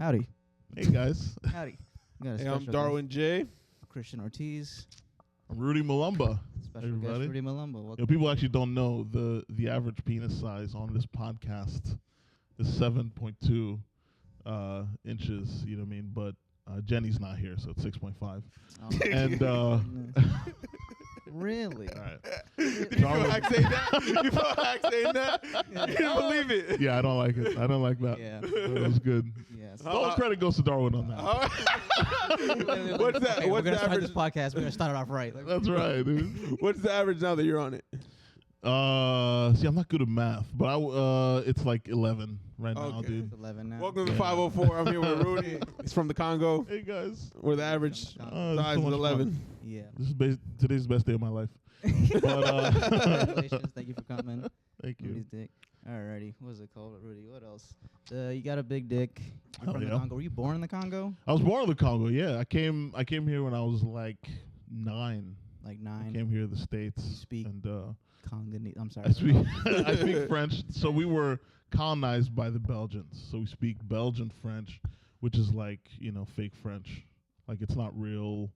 Howdy. Hey guys. Howdy. We got a Hey, I'm special Darwin J. guest, Christian Ortiz. I'm Rudy Mulamba. Special Everybody. guest Rudy Mulamba. Welcome. You know, people actually don't know the average penis size on this podcast is 7.2 inches. You know what I mean? But Jenny's not here, so it's 6.5. Oh. And Really? all right. Did you feel like saying that? You felt like saying that? You didn't believe it. Yeah, I don't like it. I don't like that. Yeah. That was good. Yes. All credit goes to Darwin on that. What's that? Hey, we're What's gonna the start average? this podcast. We're gonna start it off right. Like, That's right, dude. What's the average now that you're on it? See, I'm not good at math, but it's like 11 right now, Okay. dude. it's 11 now. Welcome to Yeah. 504. I'm here with Rudy. He's from the Congo, Hey guys. where the average This size so is much 11. fun. Yeah. This is today's the best day of my life. But, Congratulations. Thank you for coming. Thank you. Rudy's dick. Alrighty. What was it called, Rudy? What else? You got a big dick. You're Hell from the yeah. Congo. Were you born in the Congo? I was born in the Congo. Yeah, I came here when I was like 9. Like I 9. came here to the States. You speak and Congolese. I'm sorry. I speak I speak French. So we were colonized by the Belgians. So we speak Belgian French, which is like, fake French. Like it's not real.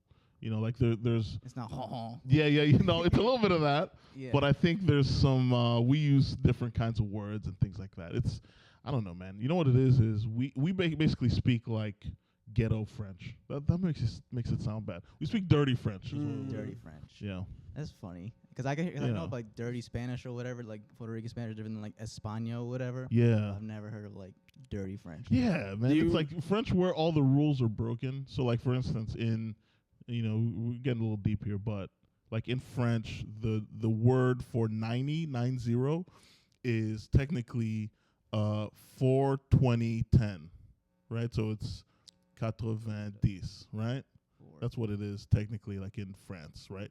Like there's It's not ha. yeah, it's a little bit of that. Yeah. But I think there's some we use different kinds of words and things like that. It's I don't know, man. You know what it is we basically speak like ghetto French. That makes it sound bad. We speak dirty French. Is what it is. Dirty French. Yeah. That's funny. Because I Yeah. know like dirty Spanish or whatever, like Puerto Rican Spanish is different than like Espanol or whatever. Yeah. I've never heard of like dirty French. Yeah, man. It's like French where all the rules are broken. So like for instance in we're getting a little deep here, but like in French, the word for 90 is technically 4-20-10, right? So it's 90, right? That's what it is technically, like in France, right?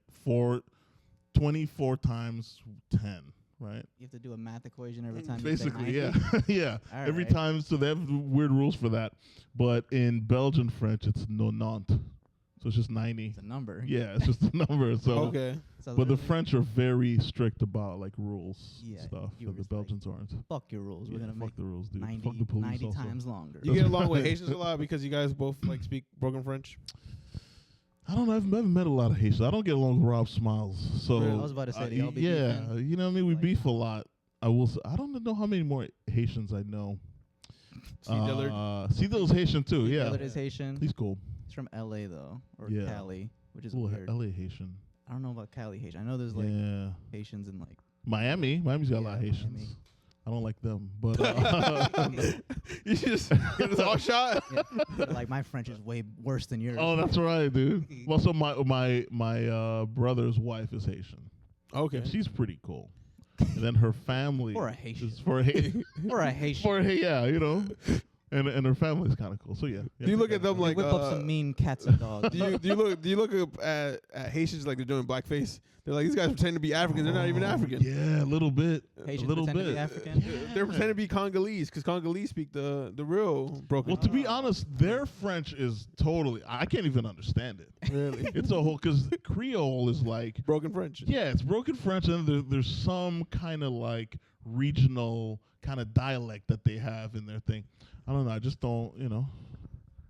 24 times 10, right? You have to do a math equation every time. Basically, you yeah, say 90? yeah. All Every right. time, so they have weird rules for that. But in Belgian French, it's 90, so it's just 90. It's a number. Yeah, it's just a number. So, Okay. So but the literally, French are very strict about like rules Yeah, and stuff. you That were the just like, Belgians aren't. fuck your rules. We're Yeah, gonna fuck make the rules, dude. 90, Fuck the police 90 also. times longer. You get along with Haitians a lot because you guys both like speak broken French. I don't know. I've never met a lot of Haitians. I don't get along with Rob Smiles. So I was about to say, do y'all be yeah, beefing? you know what I mean. We Like- beef a lot. I will. I don't know how many more Haitians I know. C. Dillard. C. Dillard's Haitian too. Yeah, Dillard is Haitian. he's cool. He's from LA though, or Yeah. Cali, which is Cool weird. LA Haitian. I don't know about Cali Haitian. I know there's like Yeah, Haitians in like Miami's got a lot of Yeah, Haitians. Miami. I don't like them, but You just get us all shot. yeah, like my French is way worse than yours. oh, that's right, dude. Well, so my brother's wife is Haitian. Okay. She's pretty cool. And then her family For a Haitian. is for a Haitian. Or a Haitian. And her family's kind of cool. So yeah. Do you look at them They like whip up some mean cats and dogs. do you look up at Haitians like they're doing blackface? They're like, these guys pretend to be African. They're not even African. Yeah, a little bit. Haitians a little pretend bit. to be African. They're pretending to be Congolese because Congolese speak the real broken. Well, to be honest, their French is totally. I can't even understand it. really It's a whole because Creole is like. broken French. Yeah, it's broken French, and there's some kind of like regional kind of dialect that they have in their thing. I don't know. I just don't.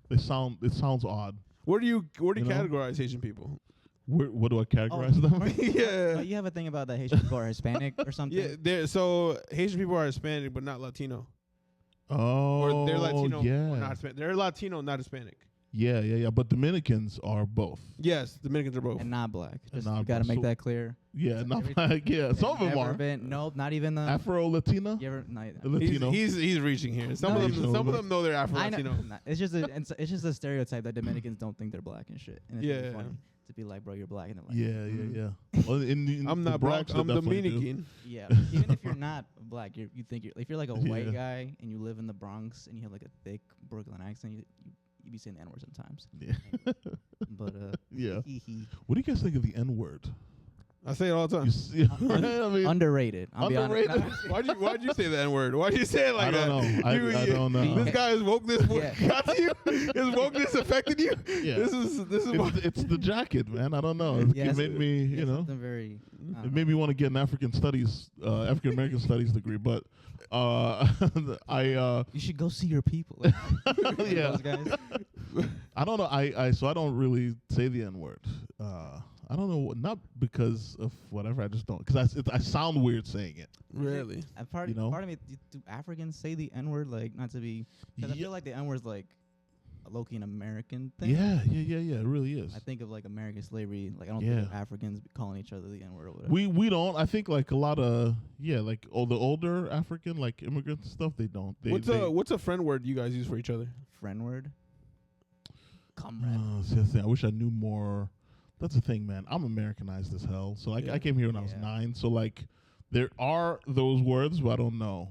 It sounds odd. Where do you You know? categorize Haitian people? What do I categorize them? Yeah. You have a thing about that Haitian people are Hispanic or something. Yeah, so Haitian people are Hispanic but not Latino. Oh, Or they're Latino yeah. or not Hispanic. They're Latino, not Hispanic. Yeah. But Dominicans are both. Yes, Dominicans are both. And not black. Just not you got to black. make So- that clear. Yeah, not every- black. Yeah, some of them Never are been. Nope, not even the. Afro Latina. You ever? Not, Latino. He's reaching here. Some No, of he's them know they're Afro I know. Latino. Nah, it's just a stereotype that Dominicans don't think they're black and shit. And it's really Yeah. funny to be like, bro, you're black, and they're like, Yeah. Well, in I'm the not Bronx, black. I'm they definitely do. Dominican. yeah. Even if you're not black, you think if you're like a white Yeah. guy and you live in the Bronx and you have like a thick Brooklyn accent, you be saying the N word sometimes. Yeah. But Yeah. hee hee. What do you guys think of the N word? I say it all the time. You see, right? I mean, Underrated. I'll be honest. underrated. Why'd you say that N-word? Why'd you say it like I that? don't know. I don't know. This guy's wokeness Yeah. got to you. His wokeness affected you. Yeah. This is It's the jacket, man. I don't know. It Yes, made me, you know, something very. it made me want to get an African American studies degree. But You should go see your people. yeah. Those guys. I don't know. So I don't really say the N word. I don't know. Not because of whatever. I just don't. Because I sound weird saying it. really. Part You know? of me, do Africans say the N word? Like, not to be. Because I Yeah. feel like the N word's like a low-key an American thing. Yeah. It really is. I think of like American slavery. Like, I don't Yeah. think of Africans calling each other the N word or whatever. We don't. I think like a lot of like all the older African like immigrants and stuff. They don't. What's a friend word you guys use for each other? Friend word. Comrade. See, that's the thing. I wish I knew more. That's the thing, man. I'm Americanized as hell. So like Yeah. I came here when I was Yeah. 9. So like there are those words, but I don't know.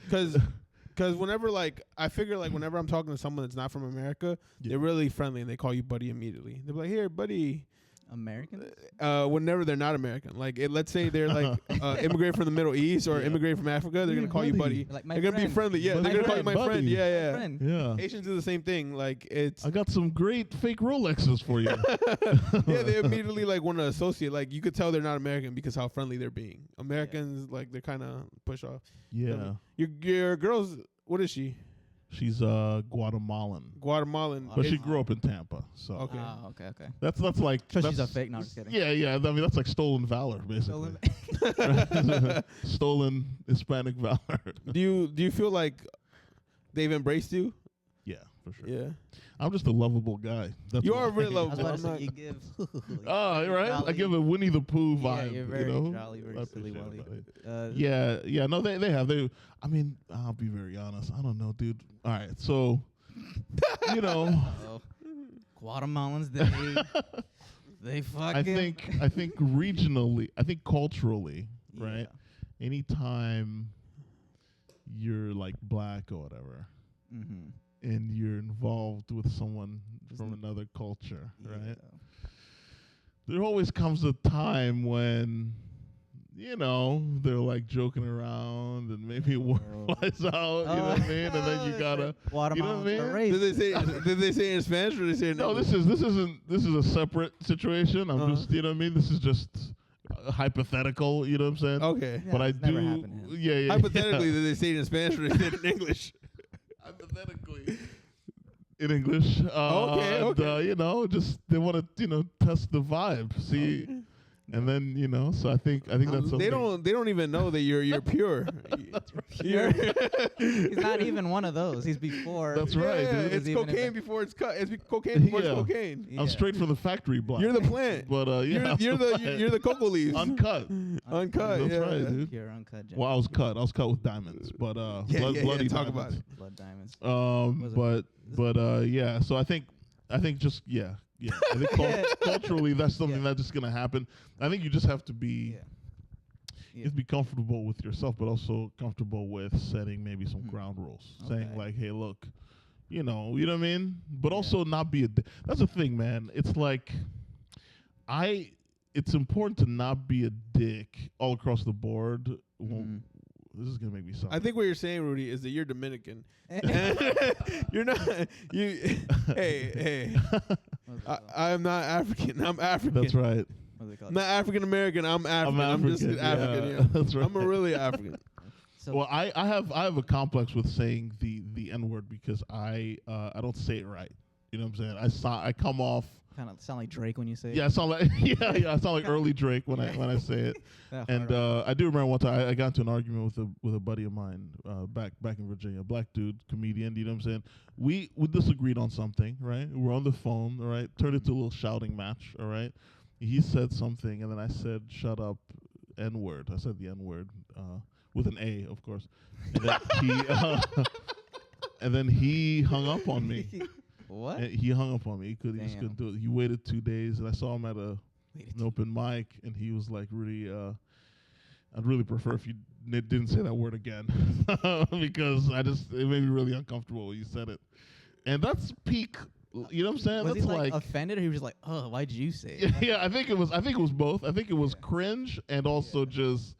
Because whenever like I figure like whenever I'm talking to someone that's not from America, Yeah. they're really friendly and they call you buddy immediately. They're like, "Here, buddy." American. Whenever they're not American, like let's say they're like immigrate from the Middle East or Yeah. immigrate from Africa, they're Yeah, gonna call you buddy. buddy. Like my They're gonna be friend. friendly. Yeah, Buddy. they're gonna call you My my friend, friend. buddy. Yeah, yeah. Friend. Yeah. Asians do the same thing. Like it's I got some great fake Rolexes for you. yeah, they immediately like want to associate. Like you could tell they're not American because how friendly they're being. Americans like they're kind of push off. Yeah. Your girl's what is she? She's Guatemalan. Guatemalan. But she Is- grew up in Tampa. So Okay. Oh, okay. that's like So she's a that's- fake. No, I'm just kidding. Yeah. I mean that's like stolen valor basically. Stolen Hispanic valor. do you feel like they've embraced you? Yeah, for sure. Yeah. I'm just a lovable guy. That's You why. are really I was lovable. about to I'm say not- you give. Oh, right. I Jolly. give a Winnie the Pooh Yeah, vibe. you're very you know? jolly, very I silly, appreciate Wally. it, buddy. Yeah. No, they have. I mean, I'll be very honest. I don't know, dude. All right, so you know, Uh-oh. Guatemalans, they fucking. I think regionally, I think culturally, right? Yeah. Anytime you're like black or whatever, Mm-hmm. and you're involved with someone from Isn't- another culture, right? There always comes a time when, you know, they're like joking around and maybe a word Oh. flies out, you know what I mean? And then you gotta, Guatemalans mean? are Did they racist. say did they say it in Spanish or did they say it in no, English? this is a separate situation. I'm Uh-huh. just, you know what I mean? This is just hypothetical, you know what I'm saying? Okay. Yeah, But I it's never do, happened to him. yeah. Hypothetically, did they say it in Spanish or did they say it in English? Hypothetically. In English. Okay. You know, just they want to, you know, test the vibe. See, and then, you know, so I think that's something. They don't even know that you're pure. That's right. You're He's not even one of those. He's before. That's right, Yeah, dude. it's Even if cocaine it- before it's cut. It's cocaine before Yeah. it's cocaine. Yeah. I'm straight from the factory block. You're the plant. But yeah, You're the cocoa leaves. uncut. Uncut. That's yeah. right, dude. Pure uncut gem. Well, I was cut with diamonds, but bloody Talk diamonds. about it. Blood diamonds. Was it- But yeah. So I think just yeah. I think culturally that's something Yeah. that's just gonna happen. I think you just have to be. Yeah. You have to be comfortable with yourself, but also comfortable with setting maybe some ground rules, saying Okay. like, "Hey, look, you know what I mean." But Yeah. also not be a. That's the thing, man. It's like, it's important to not be a dick all across the board. Mhm. This is gonna make me sound. I think what you're saying, Rudy, is that you're Dominican. You're not. You. Hey. What's it called? I'm not African. I'm African. That's right. What's it called? I'm not African American. I'm African. I'm just African, African. yeah. Yeah. That's right. I'm a really African. So Well, I have a complex with saying the N word because I don't say it right. You know what I'm saying? I come off. kind of sound like Drake when you say. Yeah, I sound like I sound like early Drake when I say it. That And hard I do remember one time I got into an argument with a buddy of mine back in Virginia, a black dude, comedian. You know what I'm saying? We disagreed on something, right? We're on the phone, all right? Turned into a little shouting match, all right? He said something, and then I said, "Shut up, N-word." I said the N-word with an A, of course. And then and then he hung up on me. What? And he hung up on me. He just couldn't do it. He waited 2 days, and I saw him at an open mic, and he was like, "Rudy, I'd really prefer if you didn't say that word again," because it made me really uncomfortable when you said it. And that's peak You know what I'm saying? Was That's he like offended, or he was just like, "Oh, why'd you say yeah, it?" I think it was both. I think it was cringe and also just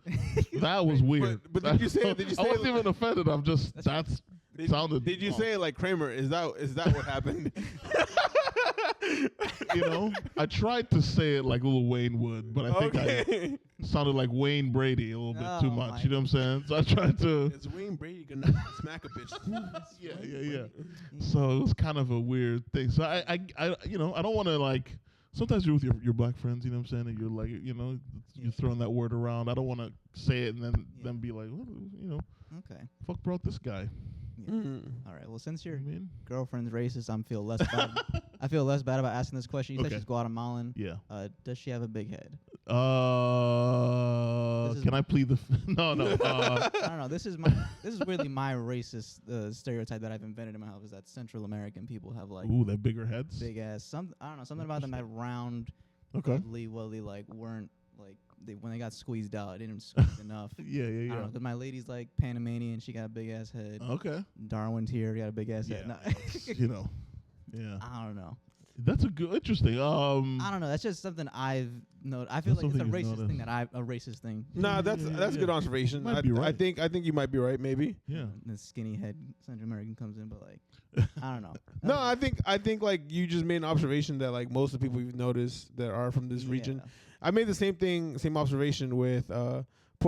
that was weird. But did you say? Did you say? I wasn't even offended. I'm just that's sounded. Did you wrong. say it like Kramer? Is that what happened? You know, I tried to say it like Lil Wayne would, but I think I sounded like Wayne Brady a little bit too Oh much. my You know what I'm saying? So I tried to. Is Wayne Brady gonna smack a bitch? Yeah. So it was kind of a weird thing. So I you know, I don't want to like. Sometimes you're with your black friends, you know what I'm saying, and you're like, you know, you're throwing that word around. I don't want to say it and then be like, well, you know, Okay. fuck brought this guy. Yeah. All right. Well, since your You know what I mean? girlfriend's racist, I feel less bad. I feel less bad about asking this question. You said Okay. she's Guatemalan. Yeah. Does she have a big head? Can I plead the? No. I don't know. This is really my racist stereotype that I've invented in my house. Is that Central American people have like Ooh, that bigger heads. big ass. I don't know. Something about them that round, Okay. lovely, like weren't like when they got squeezed out, it didn't squeeze enough. Yeah. I don't know. 'Cause my lady's like Panamanian. She got a big ass head. Okay. Darwin's here. Got a big ass head. Yeah. No. You know. Yeah. I don't know. That's a good, interesting. I don't know. That's just something I've noticed. I feel That's like it's a something you've racist thing noticed. a racist thing. Nah, that's Yeah. good observation. Might be right. I think you might be right. Maybe. Yeah. The skinny head Central American comes in, but like I don't know. No, I think like you just made an observation that like most of the people you've noticed that are from this region. I made the same observation with Puerto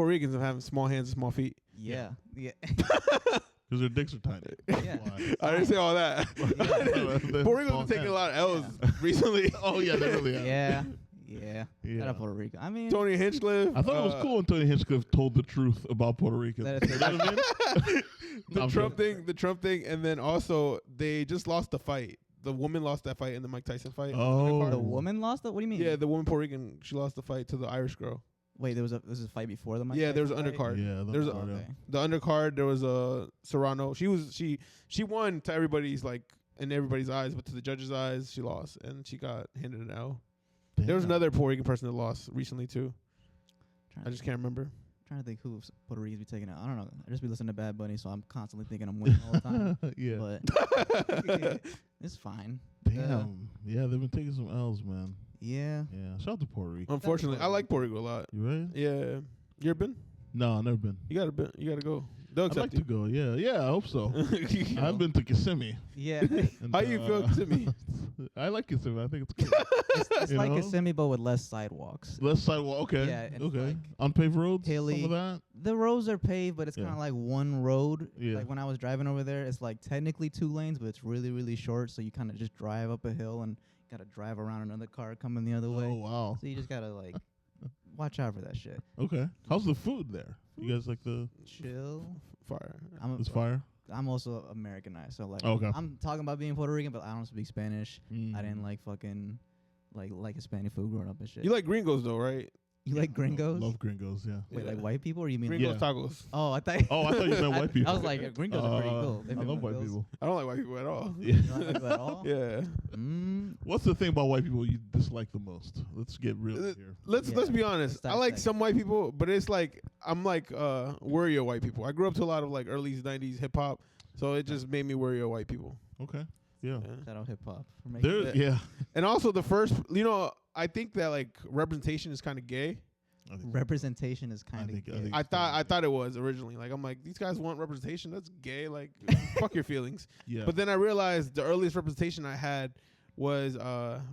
Ricans of having small hands and small feet. Yeah. Because their dicks are tiny. Yeah. Why? I didn't say all that. Yeah. Puerto Ricans have taken a lot of L's recently. Oh yeah, they really have. Yeah. Yeah. Yeah. Shout out Puerto Rico. I mean, Tony Hinchcliffe. I thought it was cool when Tony Hinchcliffe told the truth about Puerto Rico. That is- You know what I mean? The Trump thing, and then also they just lost the fight. The woman lost that fight in the Mike Tyson fight. Oh. the woman lost it. What do you mean? Yeah, the woman Puerto Rican, she lost the fight to the Irish girl. Wait, there was a fight before the Mike Yeah, there was Tyson an fight? undercard. Yeah, There's Oh, okay. The undercard, there was a Serrano. She won to everybody's like in everybody's eyes, but to the judge's eyes, she lost, and she got handed an L. There was another Puerto Rican person that lost recently too. I just can't remember. Trying to think who Puerto Ricans be taking out. I don't know. I just be listening to Bad Bunny, so I'm constantly thinking I'm winning all the time. Yeah. But it's fine. Damn. Yeah, they've been taking some L's, man. Yeah. Yeah. Shout out to Puerto Rico. Unfortunately, I like Puerto Rico a lot. You right? Yeah, you ever been? No, I've never been. You gotta go. They'll I'd like accept to go. Yeah. Yeah, I hope so. you. I've been to Kissimmee. Yeah. and, How you feel, Kissimmee? I like Kissimmee. I think it's cool. It's You like know? Kissimmee, but with less sidewalks. Left sidewalk. Okay. Yeah, and it's Okay. like Unpaved roads. hilly. Some of that. The roads are paved, but it's Yeah. kind of like one road. Yeah. Like when I was driving over there, it's like technically 2 lanes, but it's really, really short. So you kind of just drive up a hill and got to drive around another car coming the other way. Oh wow. So you just got to like watch out for that shit. Okay. How's the food there? You guys like the Chill. Fire. this fire? I'm also Americanized, so like Okay. I'm talking about being Puerto Rican, but I don't speak Spanish. Mm. I didn't like fucking like Hispanic food growing up and shit. You like gringos though, right? You like gringos? Love gringos. Yeah. Wait, Yeah. like white people, or you mean? Gringos Yeah. tacos. Oh, I thought. Oh, I thought you meant white people. I was like, gringos are pretty cool. They I fit love my white bills. people. I don't like white people at all. Yeah. You don't like people at all? Yeah. Mm, What's the thing about white people you dislike the most? Let's get real here. Let's Yeah. be honest. Let's I like dissect. some white people, but it's like I'm like worrier white people. I grew up to a lot of like early '90s hip hop, so it just made me worry of white people. Okay. Yeah. Yeah. shout out hip hop for making There. it. Yeah. And also the first, I think that like representation is kind of gay. I think- Representation is I kind of. think- I think- I thought it was originally. Like I'm like these guys want representation. That's gay. Like fuck your feelings. Yeah. But then I realized the earliest representation I had was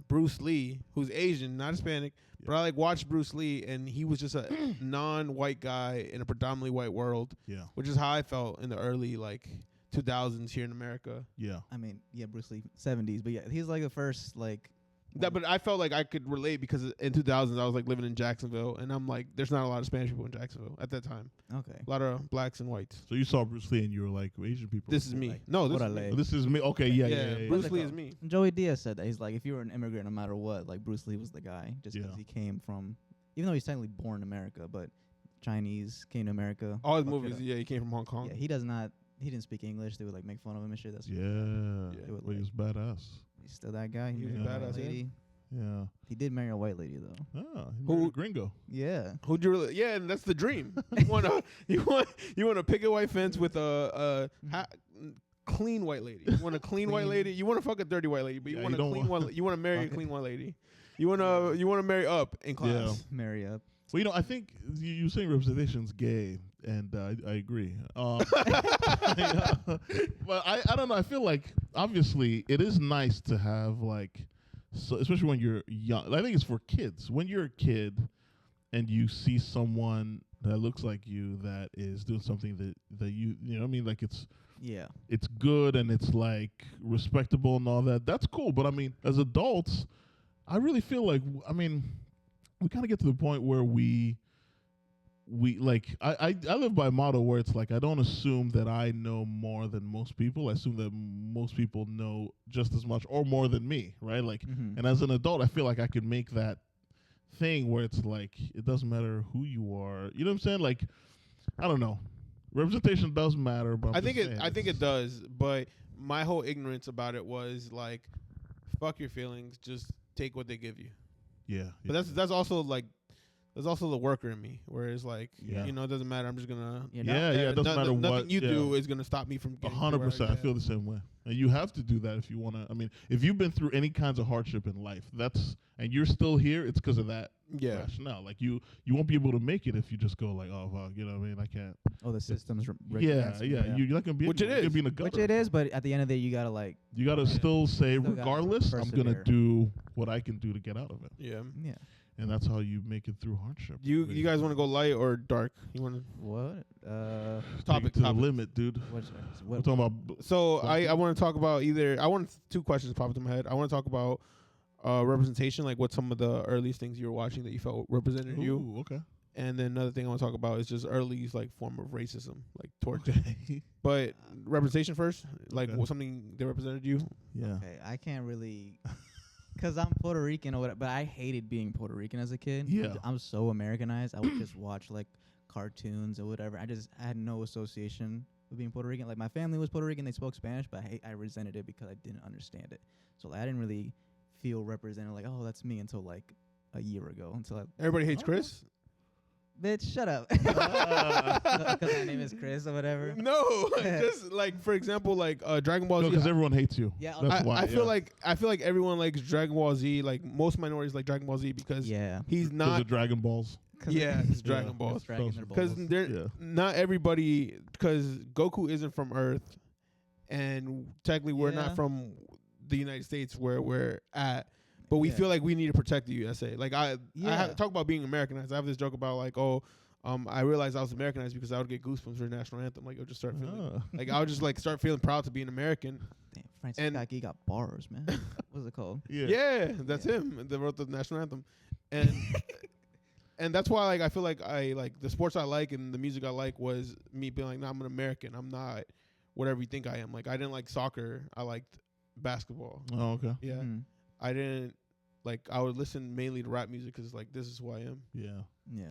Bruce Lee, who's Asian, not Hispanic. Yeah. But I like watched Bruce Lee, and he was just a non-white guy in a predominantly white world, Yeah. which is how I felt in the early like 2000s here in America. Yeah. I mean, yeah, Bruce Lee, 70s, but yeah, he's like the first like. That, but I felt like I could relate because in 2000s I was like living in Jacksonville, and I'm like, there's not a lot of Spanish people in Jacksonville at that time. Okay. A lot of blacks and whites. So you saw Bruce Lee and you were like, Asian people. This is me. Like, No, this is Orale. me. Oh, this is me. Okay. Yeah. Yeah. Yeah. Bruce What's it Lee called? is me. Joey Diaz said that he's like, if you were an immigrant, no matter what, like Bruce Lee was the guy, just because Yeah. he came from, even though he's technically born in America, but Chinese came to America. All his fucked it movies, up. yeah, he came from Hong Kong. Yeah, he does not. He didn't speak English. They would like make fun of him and shit. That's Yeah. Yeah. Well, he was badass. he's still that guy. He was married a badass, white yeah. lady. Yeah. He did marry a white lady though. Ah, he Who- married a gringo. Yeah. Who'd you really? Yeah, and that's the dream. You want a picket white fence with a clean white lady. You want a clean white lady. You want to fuck a dirty white lady, but you Yeah, want you a don't clean want- one. You want to marry a clean white lady. You want to marry up in class. Marry up. Well, I think you saying representation's gay, and I agree. But I don't know. I feel like obviously it is nice to have like, so especially when you're young. I think it's for kids. When you're a kid and you see someone that looks like you that is doing something that you know what I mean, like it's good and it's like respectable and all that. That's cool. But I mean, as adults, I really feel like we kind of get to the point where we like I live by a motto where it's like I don't assume that I know more than most people. I assume that most people know just as much or more than me, right? Like, and as an adult, I feel like I could make that thing where it's like it doesn't matter who you are. You know what I'm saying? Like, I don't know. Representation does matter, but I think it does. But my whole ignorance about it was like, fuck your feelings. Just take what they give you. Yeah. But that's also like. There's also the worker in me, where it's like, it doesn't matter. I'm just gonna, it doesn't matter what nothing you do is gonna stop me from getting 100%. I feel the same way, and you have to do that if you want to. I mean, if you've been through any kinds of hardship in life, and you're still here, it's because of that. Yeah. Rationale. Like you won't be able to make it if you just go like, oh, well, you know what I mean? I can't. Oh, the system's You're not gonna be. Which it is. You're being a gutter. Which it is, but at the end of the day, you gotta like. You gotta still say, Still regardless, gotta I'm gonna persevere. do what I can do to get out of it. Yeah. Yeah. And that's how you make it through hardship. You guys want to go light or dark? You want to What? topic to topic. the limit, dude. What's We're what? talking about. So I want to talk about I want two questions pop into my head. I want to talk about representation, like what some of the earliest things you were watching that you felt represented you, Ooh, okay. and then another thing I want to talk about is just early like form of racism, like towards. Okay. But representation first, like Okay. something that represented you. Yeah. Okay, I can't really, cause I'm Puerto Rican or whatever. But I hated being Puerto Rican as a kid. Yeah. I'm so Americanized. I would just watch like cartoons or whatever. I had no association with being Puerto Rican. Like my family was Puerto Rican. They spoke Spanish, but I resented it because I didn't understand it. So I didn't really feel represented. Like, oh, that's me until like a year ago. Everybody hates Chris. Bitch, shut up. Because my name is Chris or whatever. No, just like for example, like Dragon Ball Z. because everyone hates you. Yeah, That's I, why. I feel like everyone likes Dragon Ball Z. Like most minorities like Dragon Ball Z because he's because not. of Dragon Balls. Yeah, it's Dragon Balls. Because not everybody. Because Goku isn't from Earth, and technically we're not from the United States where we're at. But we feel like we need to protect the USA. Like I talk about being Americanized. I have this joke about like, I realized I was Americanized because I would get goosebumps for the national anthem. Like I would just start feeling, like I would just like start feeling proud to be an American. Damn, Francis Scott got bars, man. What's it called? Yeah, that's him that wrote the national anthem, and and that's why like I feel like I like the sports I like and the music I like was me being like, nah, I'm an American. I'm not whatever you think I am. Like I didn't like soccer. I liked basketball. Oh, okay. Yeah. Mm. I didn't like. I would listen mainly to rap music because like this is who I am. Yeah.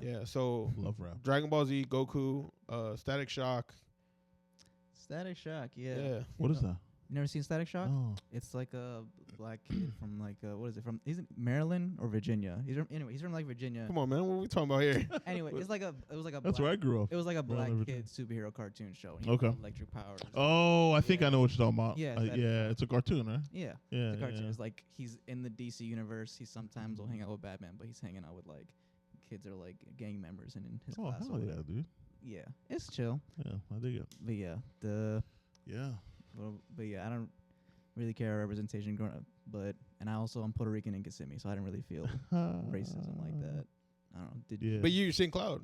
Yeah. So Love rap. Dragon Ball Z, Goku, Static Shock. Static Shock, yeah. Yeah. What is that? You never seen Static Shock? Oh. It's like a black kid from like what is it from? He's in Maryland or Virginia. He's from like Virginia. Come on, man. What are we talking about here? Anyway, it was like a That's where I grew up. It was like a black Maryland, kid superhero cartoon show. He Okay. had electric powers. Oh, I think I know what you're talking about. Yeah, yeah, it's a cartoon, right? Yeah. Yeah, The cartoon yeah. is like he's in the DC universe. He sometimes will hang out with Batman, but he's hanging out with like kids that are like gang members and in his Oh, class. or hell yeah, whatever. dude. Yeah, it's chill. Yeah, I dig it. But yeah, but yeah, I don't really care about representation growing up. And I'm Puerto Rican in Kissimmee, so I didn't really feel racism like that. I don't know. Yeah. But you're St. Cloud.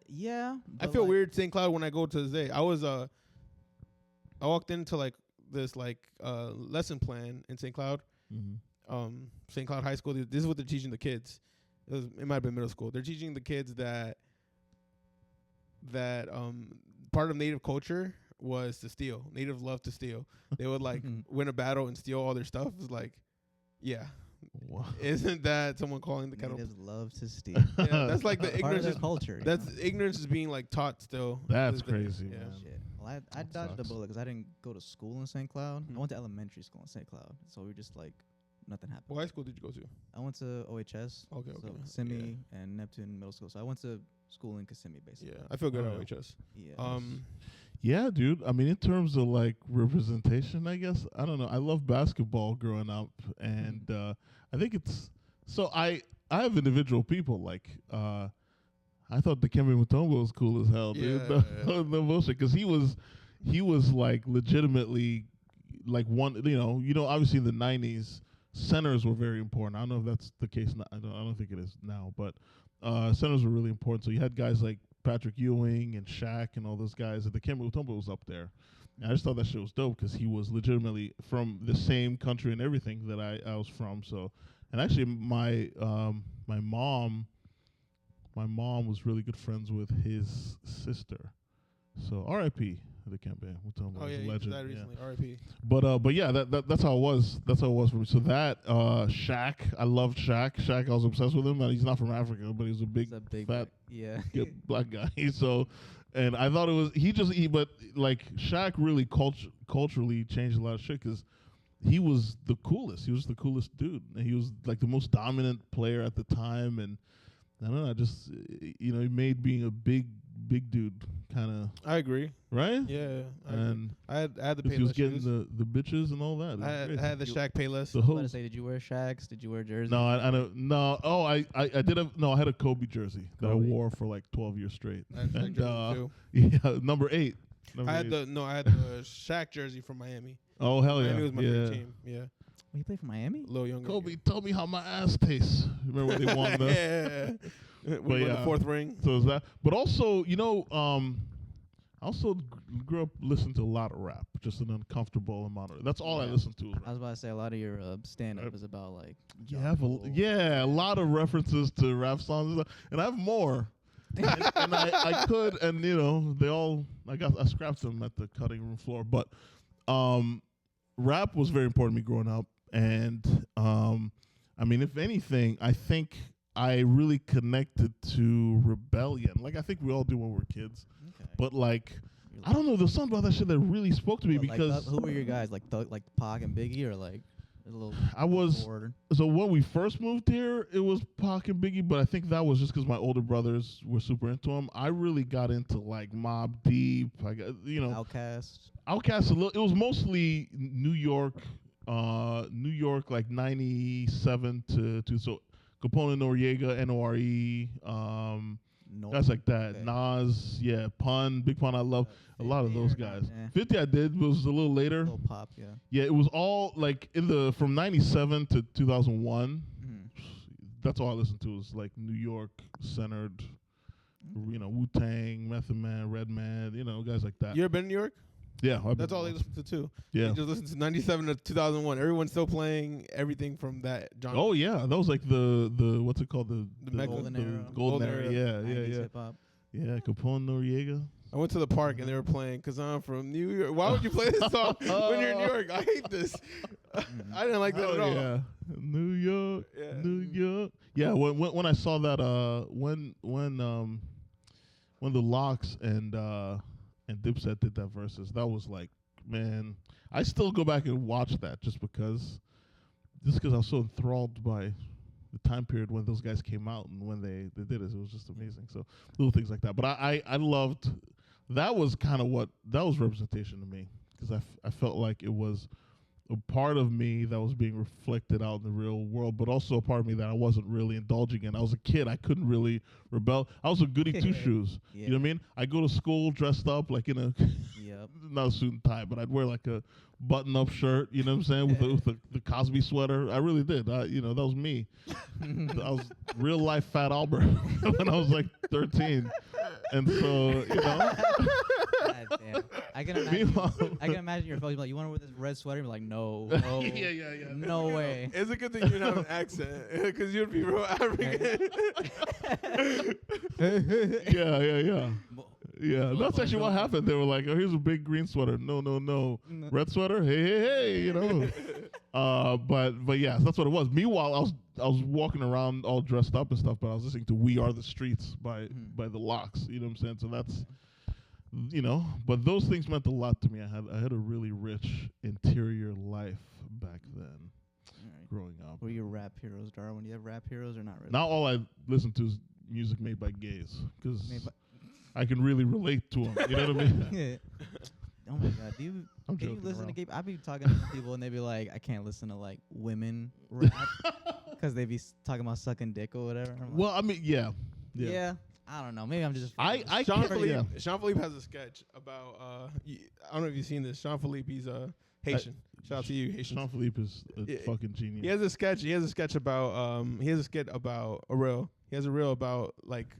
Yeah. I feel weird St. Cloud when I go to Zay. I walked into like this like lesson plan in St. Cloud. Mm-hmm. St. Cloud High School. This is what they're teaching the kids. It might have been middle school. They're teaching the kids that part of Native culture was to steal. Natives love to steal. They would like win a battle and steal all their stuff. It's like, yeah. Wow. Isn't that someone calling the kettle? Natives love to steal. Yeah, that's like the Part of ignorance. their culture. That's ignorance is being like taught still. That's to this day. crazy, Yeah. man. Shit. Well, I That dodged the sucks. bullet because I didn't go to school in St. Cloud. Mhm. I went to elementary school in St. Cloud, so we just like nothing happened. What high school did you go to? I went to OHS. Okay, So okay. Kissimmee and Neptune Middle School. So I went to school in Kissimmee, basically. Yeah, I feel good Oh, at yeah. OHS. Yeah. Yeah, dude. I mean, in terms of like representation, I guess I don't know. I love basketball growing up, and I think it's so. I have individual people like. I thought Dikembe Mutombo was cool as hell, dude. Yeah, No bullshit, because he was like legitimately like one. Obviously in the '90s, centers were very important. I don't know if that's the case now. I don't think it is now, but centers were really important. So you had guys like Patrick Ewing and Shaq and all those guys. And Dikembe Mutombo was up there. And I just thought that shit was dope because he was legitimately from the same country and everything that I was from. So, and actually my mom was really good friends with his sister. So R.I.P. Dikembe Mutombo. Oh yeah, He's a he legend. died Yeah. recently. R.I.P. But yeah, that's how it was. That's how it was for me. So that Shaq, I loved Shaq. Shaq, I was obsessed with him. And he's not from Africa, but he's a big, He's a big fat, yeah. black guy. So, and I thought it was but like Shaq really culturally changed a lot of shit because he was the coolest. He was the coolest dude. And he was like the most dominant player at the time, and I don't know. Just he made being a big dude kind of I agree. right. Yeah, And I had the he was Payless getting shoes. the bitches and all that. It was I crazy. had the Shaq Payless. The I was about to host. say, did you wear Shaqs? Did you wear jerseys? No, I don't. No. Oh, I did have. No, I had a Kobe jersey that I Kobe. wore for like 12 years straight. I had Shaq And, jersey too. Yeah, number 8. I had the Shaq jersey from Miami. Oh hell yeah! Miami was my yeah. favorite team. Yeah, Well, he played for Miami? a little younger. Kobe, tell me how my ass tastes. Remember when they won the? Yeah. We won the 4th ring. So is that? But also, I also grew up listening to a lot of rap, just an uncomfortable amount of. That's all I Yeah. listened to. Was I rap. was about to say a lot of your stand-up is about like. Yeah, a lot of references to rap songs, and stuff. And I have more. and I could, and they all. I scrapped them at the cutting room floor. But rap was very important to me growing up, and I mean, if anything, I think I really connected to rebellion. Like I think we all do when we're kids, Okay. but like. I don't know. There's something about that shit that really spoke to me But, because who were your guys? Like Pac and Biggie, or like a little. I was. Forward? So when we first moved here, it was Pac and Biggie, but I think that was just because my older brothers were super into them. I really got into like Mobb Deep. I got Outkast a little. It was mostly New York, like 97 to so Capone Noriega, N.O.R.E. No. Guys like that. Okay. Nas, yeah, Pun, Big Pun. I love a lot of 50 those or guys. yeah. 50 I did was a little later. Little Pop, yeah. Yeah, it was all like from 97 to 2001. Mhm. That's all I listened to was like New York centered, Wu-Tang, Method Man, Redman, guys like that. You ever been in New York? Yeah, I've That's been all they lost. listen to too. Yeah. They just listen to 97 to 2001. Everyone's still playing everything from that genre. Oh yeah, that was like the what's it called, the Mecca. Golden era. golden era. Yeah, 90s yeah. hip-hop. Yeah, Capone Noriega. I went to the park and they were playing "Cause I'm from New York." Why would you play this song when you're in New York? I hate this. I didn't like that at all. Yeah, New York, Yeah. New York. Yeah, when I saw that, when the Locks and Dipset did that versus, that was like, man, I still go back and watch that just because I was so enthralled by the time period when those guys came out and when they did it. It was just amazing. So little things like that. But I loved, that was kind of that was representation to me because I felt like it was a part of me that was being reflected out in the real world, but also a part of me that I wasn't really indulging in. I was a kid. I couldn't really rebel. I was a goody two-shoes. Yeah. You know what I mean? I go to school dressed up like in a, Yep. not a suit and tie, but I'd wear like a button-up shirt, you know what I'm saying, with the Cosby sweater. I really did. That was me. I was real-life Fat Albert when I was like 13. And so, God damn. I can imagine your folks be like, you want to wear this red sweater? And be like, no. yeah. No. No way. It's a good thing you didn't have an accent because you'd be real African. Yeah. Yeah, that's actually what happened. They were like, "Oh, here's a big green sweater. No. Red sweater. Hey, But yeah, that's what it was. Meanwhile, I was walking around all dressed up and stuff, but I was listening to "We Are the Streets" by the Locks. You know what I'm saying? So that's, but those things meant a lot to me. I had a really rich interior life back then, growing were your rap heroes, Darwin? Do you have rap heroes or not really? Now all I listen to is music made by gays because Made by- I can really relate to them. You know what I mean? Yeah. Oh my God, do you? I'm Can you joking listen to around. gay? I be talking to people and they be like, I can't listen to like women rap because they be talking about sucking dick or whatever. I'm like, Well, I mean, yeah. yeah. I don't know. Maybe I'm just. I Sean can't. Philippe, Yeah. Sean Philippe has a sketch about I don't know if you've seen this. Sean Philippe, he's Haitian. Shout out to you, Haitian. Sean Philippe is a Yeah, fucking genius. He has a sketch. He has a sketch about he has a skit about a reel. He has a reel about like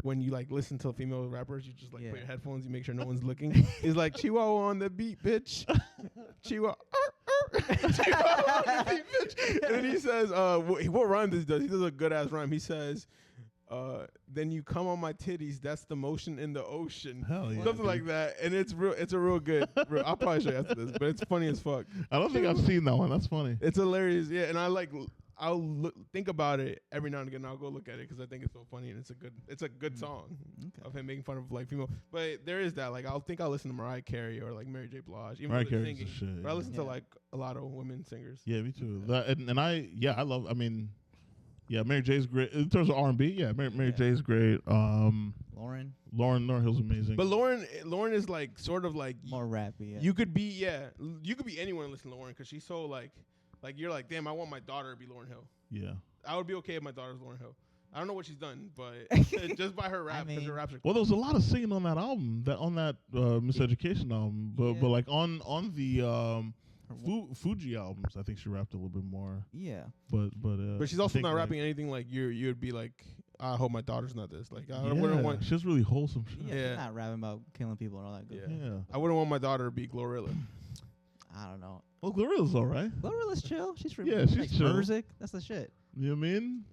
when you like listen to female rappers, you just like put your headphones, you make sure no one's looking. He's like Chihuahua on the beat, bitch. Chihuahua. Chihuahua on the beat, bitch. And then he says, what rhyme this does? He does a good ass rhyme. He says, then you come on my titties. That's the motion in the ocean. Hell yeah, Something dude. like that. And it's real. It's a real good. I'll probably show you after this, but it's funny as fuck. I don't think I've seen that one. That's funny. It's hilarious. Yeah, and I'll think about it every now and again. I'll go look at it because I think it's so funny and it's a good song of him making fun of like female. But there is that like I'll listen to Mariah Carey or like Mary J. Blige. Even Mariah though they're Carey's the singing. shit. But I listen to Yeah. like a lot of women singers. Yeah, me too. That and I love. I mean, yeah, Mary J's great in terms of R&B. Yeah, Mary J's great. Lauren, Lauren Hill's amazing. But Lauren is like sort of like more rappy. Yeah. you could be anyone and listen to Lauren because she's so like you're like damn I want my daughter to be Lauryn Hill. Yeah. I would be okay if my daughter's Lauryn Hill. I don't know what she's done, but just by her rap, because her raps are Well, there was a lot of singing on that album, on that Miseducation album, but like on the Fuji albums, I think she rapped a little bit more. Yeah. But she's I also think, not like, rapping anything like you'd be like, I hope my daughter's not this. Like I Yeah, wouldn't want. she has really wholesome shit. Yeah. Yeah. She's not rapping about killing people and all that good. Yeah. Yeah. I wouldn't want my daughter to be Glorilla. I don't know. Well, Glorilla's all right. Glorilla's chill. She's from Yeah, she's like chill. music. That's the shit. You know what I mean?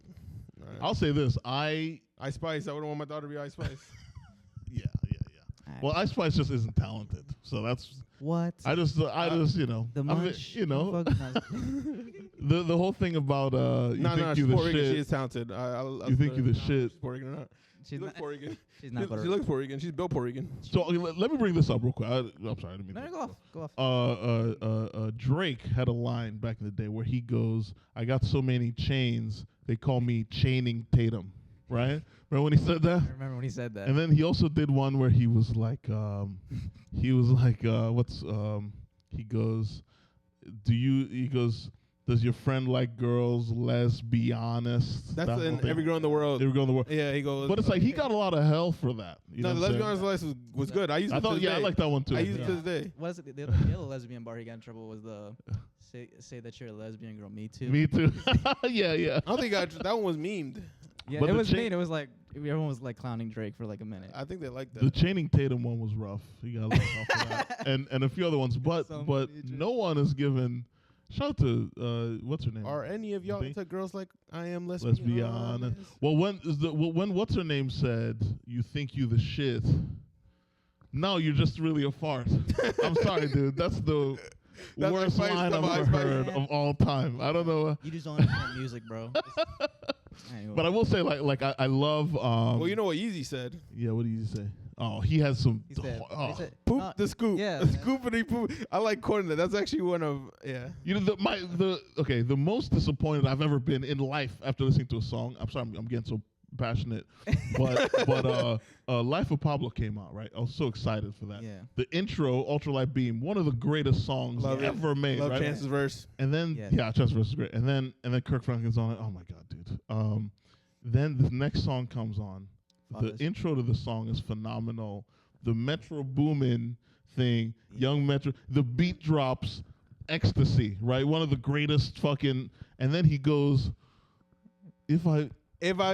Right. I'll say this. Ice Spice. I wouldn't want my daughter to be Ice Spice. Yeah. Alright. Well, Ice Spice just isn't talented, so that's. What? I just you know. The I mean, munch. you know, No, the whole thing about you No, think she's you Puerto the Rican. She shit. is talented. You think you the shit. She's Puerto Rican or not? She she's looks not. Puerto Rican. She's not. She looks Puerto Rican. She's built Puerto Rican. So okay, let me bring this up real quick. I'm sorry, I didn't mean No, to go off. Go off. Drake had a line back in the day where he goes, "I got so many chains, they call me Chaining Tatum." Right? Remember when he said that? I remember when he said that. And then he also did one where he was like, he goes, does your friend like girls? Let's be honest. That's That in whole thing. every girl in the world. Every girl in the world. Yeah, he goes. But it's like he got a lot of hell for that. You no, know the what I'm Lesbian saying? Slice was good. I used it I to thought, this yeah, I day. like that one too. I used yeah. it to this day. What is it? The other lesbian bar he got in trouble was the say that you're a lesbian girl. Me too. Me too. Yeah. I don't think that one was memed. Yeah, But it the was chain- mean. It was like everyone was like clowning Drake for like a minute. I think they liked The that. Channing Tatum one was rough. He got a lot off of that. And a few other ones. But no one is given. Shout out to what's her name? Are any of y'all Think- into girls like I am lesbian? Let's be honest. Well, when what's her name said, "You think you the shit." No, you're just really a fart. I'm sorry, dude. That's the That's worst Ice Spice line I've stuff, ever Ice Spice. heard of all time. I don't know, You just don't understand music, bro. Anyway. but I will say, like I love. Well, you know what Yeezy said? Yeah. What did you say? Oh, he has some. He said, oh. he said Poop no, the scoop. yeah, The man. scoopity poop. I like quoting that. That's actually one of You know the most disappointed I've ever been in life after listening to a song. I'm sorry, I'm getting so passionate, but Life of Pablo came out, right? I was so excited for that. Yeah. The intro, Ultralight Beam, one of the greatest songs Love it. ever made, Love right? Chance's verse. And then Yeah. Chance's verse is great. And then Kirk Franklin's on it. Oh my god, dude. Then the next song comes on. Fathers. The intro to the song is phenomenal. The Metro Boomin thing, Young Metro, the beat drops, ecstasy, right? One of the greatest fucking. And then he goes, if I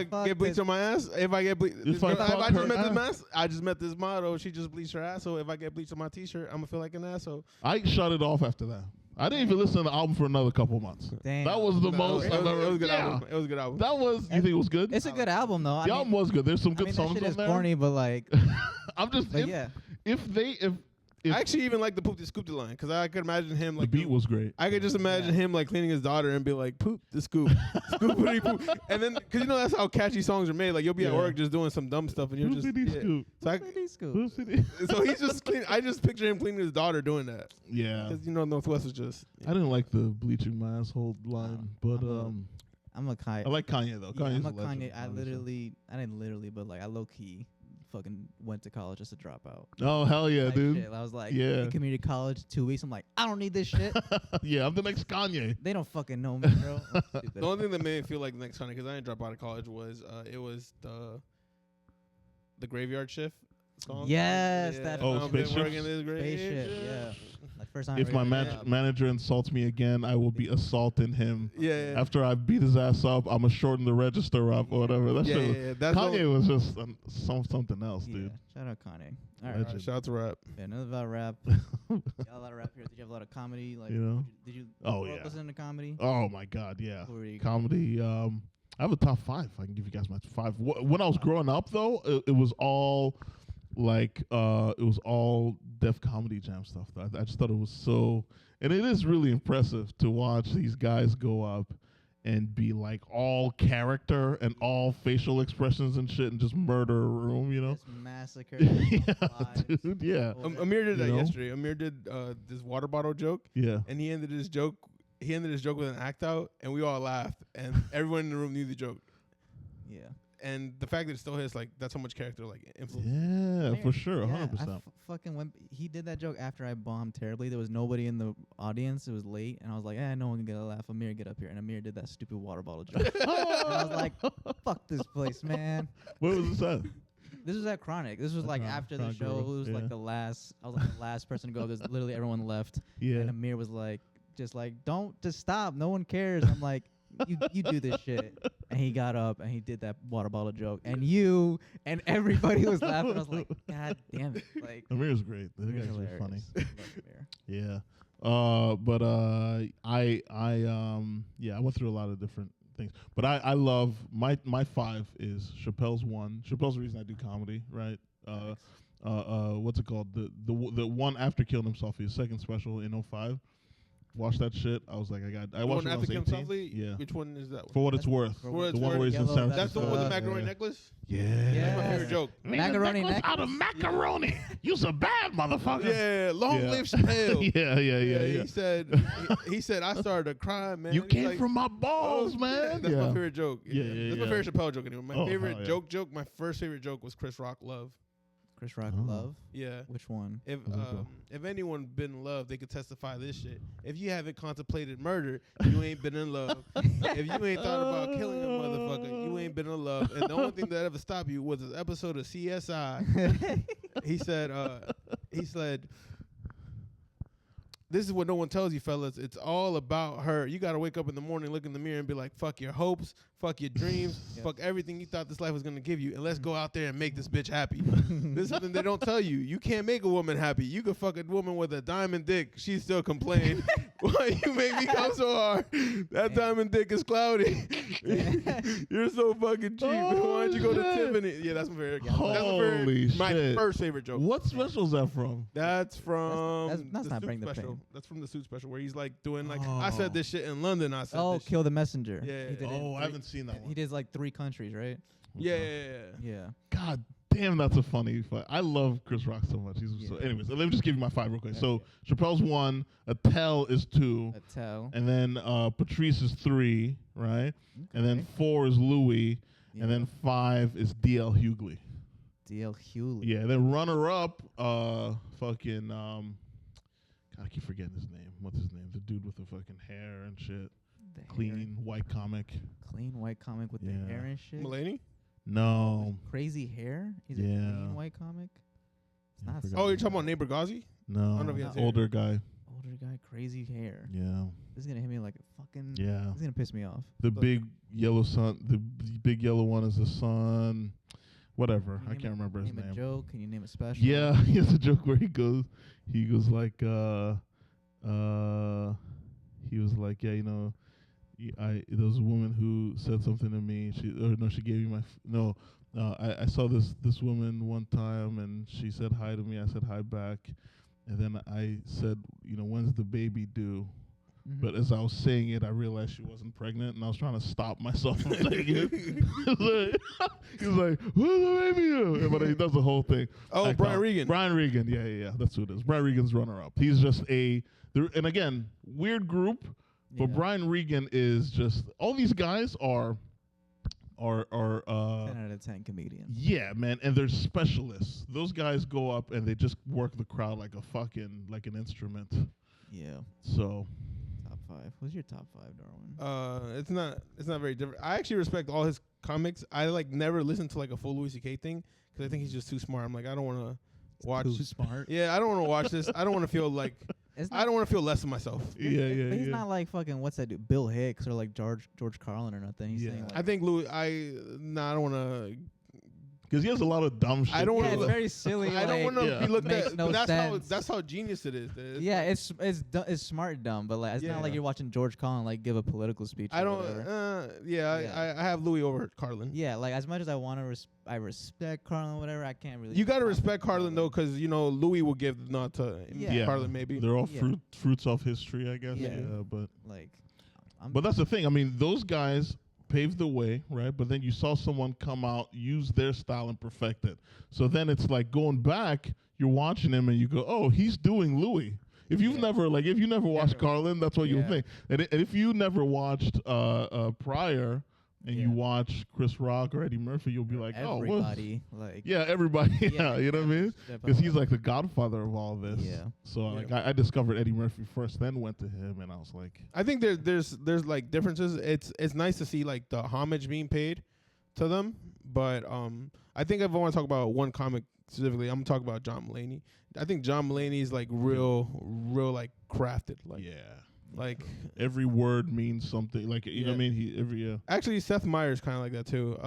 Fuck get bleach this. on my ass, if I get bleach, If I fuck I just her met this ass. mass, I just met this model. She just bleached her asshole. If I get bleach on my t-shirt, I'm gonna feel like an asshole. I shut it off after that. I didn't even listen to the album for another couple months. Damn. That was the most it I've was, ever. it was a good yeah. album. It was a good album. That was. You think it was good? It's a good album though. The album was good. There's some good that songs shit on is there. corny, but like, I'm just. but yeah. If I actually even like the poop the scoop the line because I could imagine him like the beat was great. I could just imagine him like cleaning his daughter and be like poop the scoop, scoopity poop, and then because you know that's how catchy songs are made. Like you'll be at work just doing some dumb stuff and you're just Scoop. So he's just clean. I just picture him cleaning his daughter doing that. Yeah, because you know Northwest was just. I didn't like the bleaching my asshole line, but I'm a Kanye. I like Kanye though. Yeah, Kanye's I'm a a legend, Kanye. I didn't literally, but like I low key fucking went to college just to drop out. Oh hell yeah, Like, dude. shit. I was like, Yeah. in community college, 2 weeks. I'm like, I don't need this shit. Yeah, I'm the next Kanye. They don't fucking know me, bro. I'm stupid. The only thing that made me feel like the next Kanye because I didn't drop out of college was it was the graveyard shift song. Yes, yeah. that Oh, I've been Spaceship? working this Spaceship, graveyard yeah. Like first time. If my man, manager insults me again, I will be assaulting him. Yeah. After I beat his ass up, I'm gonna shorten the register up or whatever. That Yeah, shit was, yeah, that's Kanye was just something else, Yeah, dude. shout out Kanye. All Legend. right, Shout out to rap. yeah, another about rap. You got a lot of rap here. Did you have a lot of comedy? Like, You know? did you Oh, grow up yeah. listening to comedy? Oh my God, yeah. Who were you? Comedy. I have a top 5. I can give you guys my 5. When I was growing up, though, it was all like it was all Def Comedy Jam stuff. I just thought it was so, and it is really impressive to watch these guys go up and be like all character and all facial expressions and shit and just murder a room, you know? Just massacre. Yeah, lives. dude, yeah. Amir did that You know? yesterday. Amir did this water bottle joke, Yeah. and he ended his joke. He ended his joke with an act out, and we all laughed, and everyone in the room knew the joke. Yeah. And the fact that it still hits, like, that's how much character, like, influence. Yeah, for sure, Yeah, 100%. fucking went. He did that joke after I bombed terribly. There was nobody in the audience. It was late, and I was like, no one can get a laugh. Amir, get up here. And Amir did that stupid water bottle joke. And I was like, fuck this place, man. Where was this at? This was at Chronic. This was like Chronic, after the Chronic show. Grove, It was yeah. like the last. I was like the last person to go. There's literally everyone left. Yeah. And Amir was like, just stop. No one cares. I'm like, you do this shit. And he got up and he did that water bottle joke. And you and everybody was laughing. I was like, God damn it. Like, Amir's great. That Amir's guy's really funny. hilarious. Love Amir. Yeah. But I went through a lot of different things. But I love my 5 is Chappelle's one. Chappelle's the reason I do comedy, right? What's it called? The one after killing himself, his second special in 05. Watch that shit. I was like, I watched it when I was 18. Yeah. Which one is that one? For what it's worth. For what The it's one worth. where he's in Yellow, San that's That's the one with the macaroni Yeah. necklace? Yeah. That's my Yeah. favorite joke. Macaroni necklace. Out of macaroni. You's a bad motherfucker. Yeah, long Yeah. live Chappelle. Yeah. He said, I started to cry, man. You He's came like, from my balls, oh, man. That's my favorite joke. Yeah, That's my yeah. favorite Chappelle joke anyway. My Oh, favorite hell yeah. joke, my first favorite joke was Chris Rock Love. Chris Rock, Oh. Love. Yeah. Which one? If anyone been in love, they could testify this shit. If you haven't contemplated murder, you ain't been in love. If you ain't thought about killing a motherfucker, you ain't been in love. And the only thing that ever stopped you was an episode of CSI. He said, this is what no one tells you, fellas. It's all about her. You got to wake up in the morning, look in the mirror, and be like, fuck your hopes, fuck your dreams, fuck everything you thought this life was going to give you, and let's go out there and make this bitch happy. This is something they don't tell you. You can't make a woman happy. You could fuck a woman with a diamond dick. She still complain. Why you make me come so hard? That diamond dick is cloudy. You're so fucking cheap. Why don't you go to Tiffany? Yeah, that's my favorite. Holy my shit. first favorite joke. What special is that from? That's from that's the not Suit Bring the special. Pain. That's from the Suit special where he's like doing like I said this shit in London. I said Oh, this Kill the Messenger. Yeah. He did it in Oh, I three- haven't seen that one. He did like 3 countries, right? Yeah. Yeah. God damn, that's a funny fight. I love Chris Rock so much. So, anyways, let me just give you my 5 real quick. So, Chappelle's 1, Attell is 2, Attell. and then Patrice is 3, right? And then Okay. 4 is Louis, Yeah. and then 5 is D.L. Hughley. D.L. Hewley. Yeah, then runner-up, fucking, God, I keep forgetting his name. What's his name? The dude with the fucking hair and shit. The hair. Clean, white comic. Clean white comic with Yeah. the hair and shit. Mulaney? No. Crazy hair? He's a Yeah. clean white comic? It's Yeah, I not forgot. Oh, you're talking about Neighbor Ghazi? No. don't know if he has hair. Older guy. older guy, crazy hair. Yeah. This is gonna hit me like a fucking Yeah. This is gonna piss me off. The Look. big yellow sun. The big yellow one is the sun. Whatever. Can you I name can't remember his Name a name. joke. Can you name a special? Yeah, he has a joke where he goes like, he was like, yeah, you know, there was a woman who said something to me. She gave me I saw this woman one time and she said hi to me. I said hi back, And then I said, when's the baby due? Mhm. But as I was saying it, I realized she wasn't pregnant, and I was trying to stop myself from saying it. He was like, "Who's the baby?" due?" But he does the whole thing. Oh, Brian Regan. Brian Regan, yeah, that's who it is. Brian Regan's runner-up. He's just and again, weird group, but Yeah. Brian Regan is just, all these guys are 10 out of 10 comedians. yeah, man, and they're specialists. Those guys go up and they just work the crowd like an instrument. Yeah. So Top 5. Who's your top 5, Darwin? It's not very different. I actually respect all his comics. I never listened to a full Louis C.K. thing because I think he's just too smart. I'm like, I don't want to watch. Too smart. Yeah, I don't want to watch this. I don't want to feel like I don't want to feel less of myself. yeah. But he's not like fucking what's that dude? Bill Hicks or like George Carlin or nothing. He's saying I think Louis. I don't want to. because he has a lot of dumb shit. I don't yeah, wanna it's very silly. I don't want to Yeah. be looked Makes at. no But sense. that's how genius it is. Yeah, it's smart dumb, but it's Yeah. not like you're watching George Carlin give a political speech. I or don't. whatever. I have Louis over Carlin. Yeah, as much as I want to, I respect Carlin, whatever. I can't really. You got to fuck respect with Carlin though, because Louis will give the nod to Yeah. Carlin maybe. They're all Yeah. fruits of history, I guess. Yeah. But Like, that's the thing. I mean, those guys paved the way, right? But then you saw someone come out, use their style, and perfect it. So then it's like going back. You're watching him, and you go, "Oh, he's doing Louis." If you've never watched Carlin, that's what you'll Yeah. think. And if you never watched Pryor, and you Yeah. watch Chris Rock or Eddie Murphy, you'll be like, "Oh, what?" everybody, Yeah, everybody. Yeah, you know what I mean? step Because up. he's like the godfather of all this. Yeah. So Yeah. I discovered Eddie Murphy first, then went to him, and I was like, I think there's differences. It's nice to see the homage being paid to them, but I think if I want to talk about one comic specifically, I'm gonna talk about John Mulaney. I think John Mulaney is real crafted. every word means something. Like, you know what I mean? Actually, Seth Meyers kind of like that too.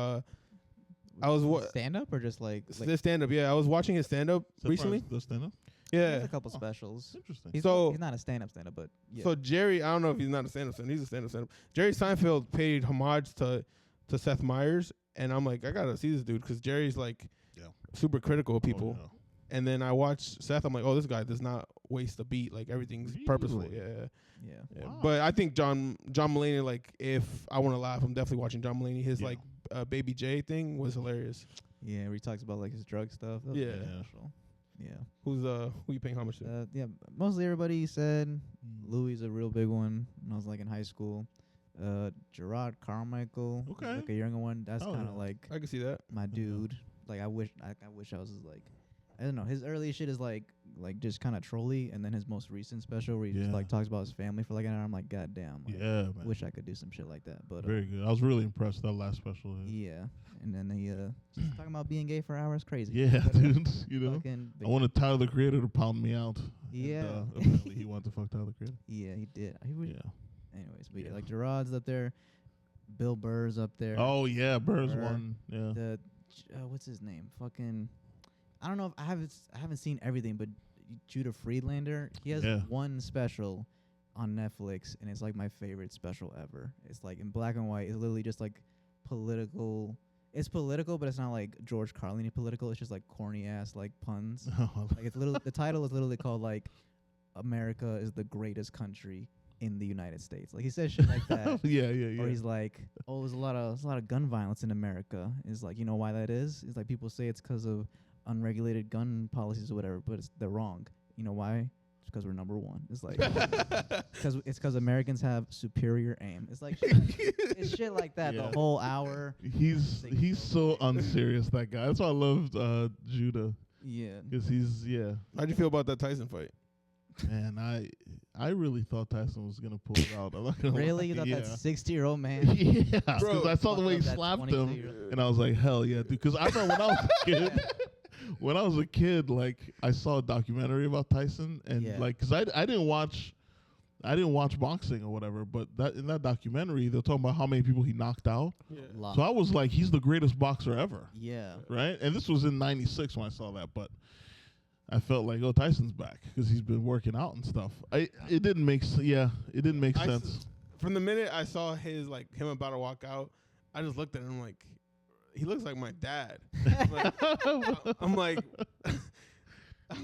I was stand up or just his stand up. Yeah, I was watching his stand up recently. The stand-up? He has Yeah. a couple specials. Interesting. He's So- he's not a stand up, but yeah. So Jerry, I don't know if he's not a stand up. He's a stand up. Jerry Seinfeld paid homage to Seth Meyers, and I'm like, I gotta see this dude because Jerry's super critical of people. Oh, And then I watched Seth. I'm like, oh, this guy does not waste a beat. Everything's purposeful. Really? Yeah. yeah. Wow. But I think John Mulaney, if I want to laugh, I'm definitely watching John Mulaney. His Yeah. Baby J thing was hilarious. Yeah, where he talks about his drug stuff. That was Yeah. very special. Yeah. Who you paying homage to? Yeah, mostly everybody said Louis is a real big one when I was in high school. Gerard Carmichael, Okay. a younger one. That's Oh, kind of yeah. I can see that. my dude. I wish I was I don't know. His early shit is just kind of trolly, and then his most recent special where he just Yeah. talks about his family for an hour. I'm like, God damn. Yeah, man. Wish I could do some shit like that. But Very good. I was really impressed that last special. yeah, and then he just talking about being gay for hours, crazy. Yeah, But, dude. You know, fucking I wanted Tyler the Creator to pound me out. Yeah. And, apparently he wanted to fuck Tyler the Creator. Yeah, he did. He was, Yeah. Anyways, but Yeah. Gerard's up there, Bill Burr's up there. Oh yeah, Burr's Burr. one. Yeah. The what's his name? Fucking, I don't know if I haven't seen everything, but Judah Friedlander, he has Yeah. one special on Netflix, and it's my favorite special ever. It's in black and white. It's literally just political. It's political, but it's not George Carlin political. It's just corny ass puns. It's the title is literally called America is the greatest country in the United States. He says shit like that. yeah. Or he's like, oh, there's a lot of gun violence in America. Is you know why that is? It's people say it's because of unregulated gun policies or whatever, but they're wrong. You know why? It's because we're number one. It's because Americans have superior aim. It's it's shit like that. Yeah. The whole hour. He's so unserious, that guy. That's why I loved Judah. Yeah. Because How'd you feel about that Tyson fight? man, I really thought Tyson was gonna pull it out. I'm not gonna Really? lie. You thought Yeah. that 60-year-old man? Yeah, because Bro, I saw the way he fucked up that slapped him, 22-year-old. and I was like, hell yeah, dude. Because I remember when I was a kid, when I was a kid, I saw a documentary about Tyson, and Yeah. because I didn't watch boxing or whatever, but in that documentary they're talking about how many people he knocked out. Yeah. Lot. So I was like, he's the greatest boxer ever, Yeah. right? And this was in '96 when I saw that, but I felt like, oh, Tyson's back because he's been working out and stuff. It didn't make sense. From the minute I saw him about to walk out, I just looked at him like, he looks like my dad. I'm like,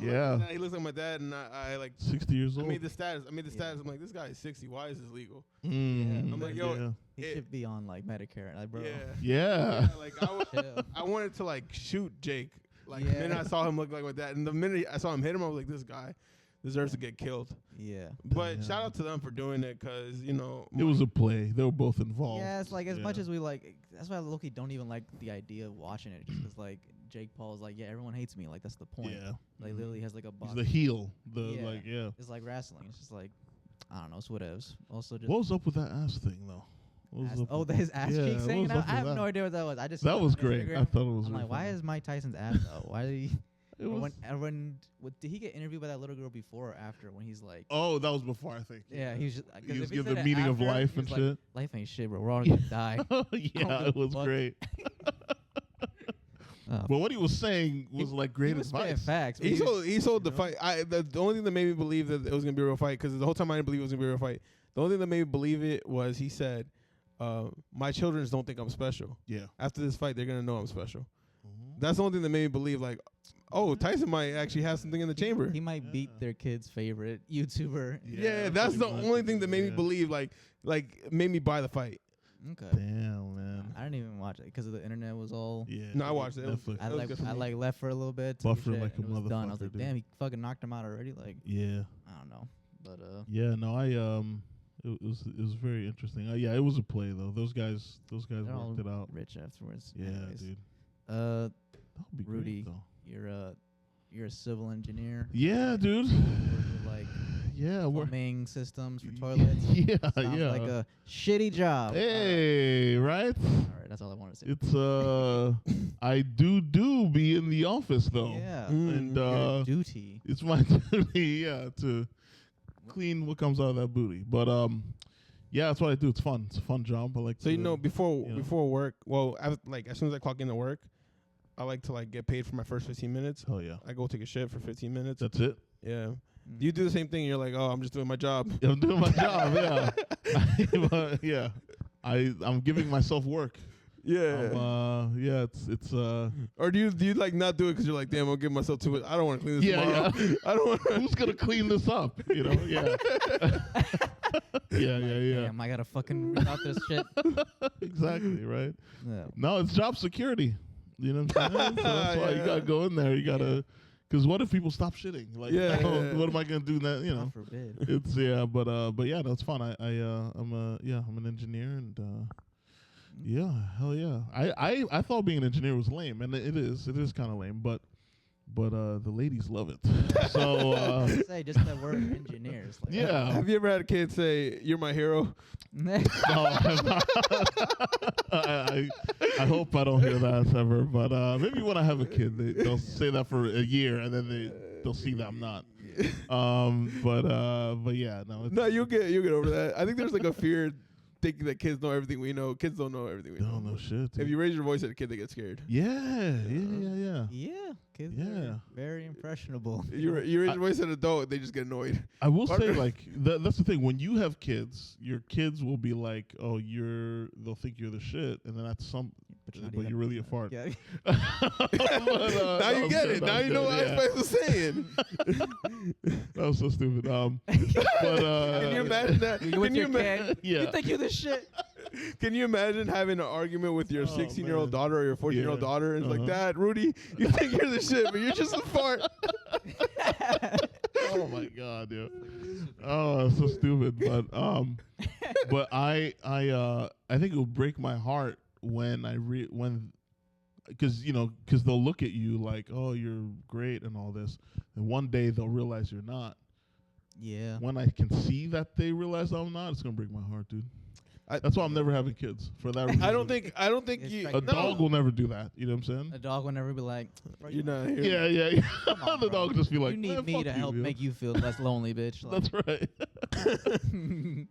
Yeah. He looks like my dad, and I like. 60 years I old. made the status. I'm like, this guy is 60. Why is this legal? Mm, I'm like, yo, He should be on like Medicare, like bro. Yeah. Like Chill. I wanted to like shoot Jake. Like Yeah. the minute I saw him look like my dad, and the minute I saw him hit him, I was like, this guy deserves to get killed. Yeah. But Yeah. shout out to them for doing it, because It was a play. They were both involved. Yeah, it's like as Yeah. much as we like, that's why Loki don't even like the idea of watching it, just 'cause like Jake Paul's like, yeah, everyone hates me, like that's the point. Yeah. Like literally has like a He's box. the heel. Yeah. It's like wrestling. It's just like, I don't know, it's whatevs. Also just What was up with that ass thing though? What was up with his ass Yeah, cheeks what hanging was out. up I with have that? no idea what that was. I just that saw it was on great. Instagram. I thought it was. I'm really like, why funny. is Mike Tyson's ass though? Why did he? It was, Did he get interviewed by that little girl before or after when he's like? oh, that was before I think. Yeah, he's just, He was if giving said the it meaning of after, life he and was like, shit. Life ain't shit, bro. We're all gonna die. Yeah, it was fuck. great. Oh, But what he was saying was like great he was spitting advice. facts. but he sold the know? fight. The only thing that made me believe that it was gonna be a real fight, because the whole time I didn't believe it was gonna be a real fight. The only thing that made me believe it was he said, "My children don't think I'm special. Yeah. After this fight, they're gonna know I'm special." Mhm. That's the only thing that made me believe, like, oh, Tyson might actually have something in the chamber. He might beat Yeah. their kid's favorite YouTuber. Yeah, that's the pretty much. only thing that made me Yeah. believe, like made me buy the fight. Okay. Damn, man. I didn't even watch it because the internet was all. Yeah. No, I watched it. It was- Netflix. I That was like good for I me. like left for a little bit. took Buffer shit, like a and it was done. I was motherfucker, like, dude. damn, he fucking knocked him out already. Like, Yeah. I don't know, but Yeah. No, it was very interesting. Yeah, it was a play though. Those guys they're all worked it out. rich afterwards. Yeah, Anyways. dude. Uh, That would be Rudy. great though. you're a civil engineer. Yeah, dude. Work with, like Yeah, we're plumbing systems for toilets. Yeah, Sounds yeah. like a shitty job. Hey, right? All right, that's all I wanted to say. It's I do be in the office though. Yeah. And Your duty. it's my duty, yeah, to clean what comes out of that booty. But yeah, that's what I do. It's fun. It's a fun job. I like So to, you know, before you know. before work, well, as soon as I clock into work, I like to like get paid for my first 15 minutes. Hell yeah. I go take a shit for 15 minutes. That's it. Yeah. Mm. Do you do the same thing? You're like, oh, I'm just doing my job. I'm doing my job, yeah. But, yeah. I'm giving myself work. Yeah. Yeah, it's Or do you like not do it because you're like, damn, I'll give myself too much. I don't want to clean this tomorrow. yeah. I don't want. Who's gonna clean this up? You know, yeah. yeah. Damn, I gotta fucking read out this shit. Exactly, right? Yeah. No, it's job security. You know what I'm saying? So that's why you Yeah. gotta go in there. You gotta, because what if people stop shitting? Like, Yeah, yeah. what am I gonna do now? You know, God forbid. it's but yeah, that's fun. I'm an engineer and yeah, hell yeah. I thought being an engineer was lame, and it is kind of lame, but the ladies love it. So Say just that word engineers. Like, yeah. Have you ever had a kid say, "You're my hero"? No, I'm not. I hope I don't hear that ever. But maybe when I have a kid, they'll say that for a year, and then they'll see that I'm not. But yeah, no. No, you'll get over that. I think there's like a fear thinking that kids know everything we know. Kids don't know everything we know. No shit. Dude. If you raise your voice at a kid, they get scared. Yeah. Yeah, kids Yeah. are very impressionable. You raise your voice at an adult, they just get annoyed. I will say, Partner. like, that's the thing. When you have kids, your kids will be like, "Oh, they'll think you're the shit," and then that's but you're really a fart. Yeah. But, Now you get it. Now you know what Ice was saying. That was so stupid. But Can you imagine that? You with Can you, your kid? yeah. You think you're the shit? can you imagine having an argument with your Oh, 16-year-old man. daughter or your 14-year-old Yeah. daughter, and it's like, Uh-huh. Dad, Rudy, you think you're the shit, but you're just a fart. Oh my god, dude. Oh, that's so stupid. But I think it will break my heart when because they'll look at you like, oh, you're great and all this, and one day they'll realize you're not. Yeah. When I can see that they realize I'm not, it's gonna break my heart, dude. I- That's why I'm never having kids for that reason. I don't think It's you. like a no. dog will never do that. You know what I'm saying? A dog will never be like, "Bro, You're not here. Yeah. Come on, The bro. dog will just be like, you need "Man, me fuck to you, help yo." make you feel less lonely, bitch. Like, That's right.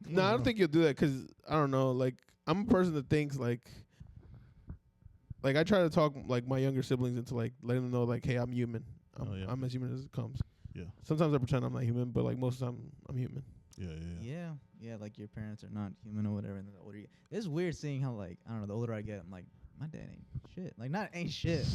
No, I don't think you'll do that because I don't know. Like, I'm a person that thinks like I try to talk like my younger siblings into like letting them know like, hey, I'm human. Oh, yeah. I'm as human as it comes. Yeah. Sometimes I pretend I'm not human, but like most of the time I'm human. yeah, like your parents are not human or whatever. And the older you, it's weird seeing how like I don't know. The older I get, I'm like my dad ain't shit. Like not ain't shit.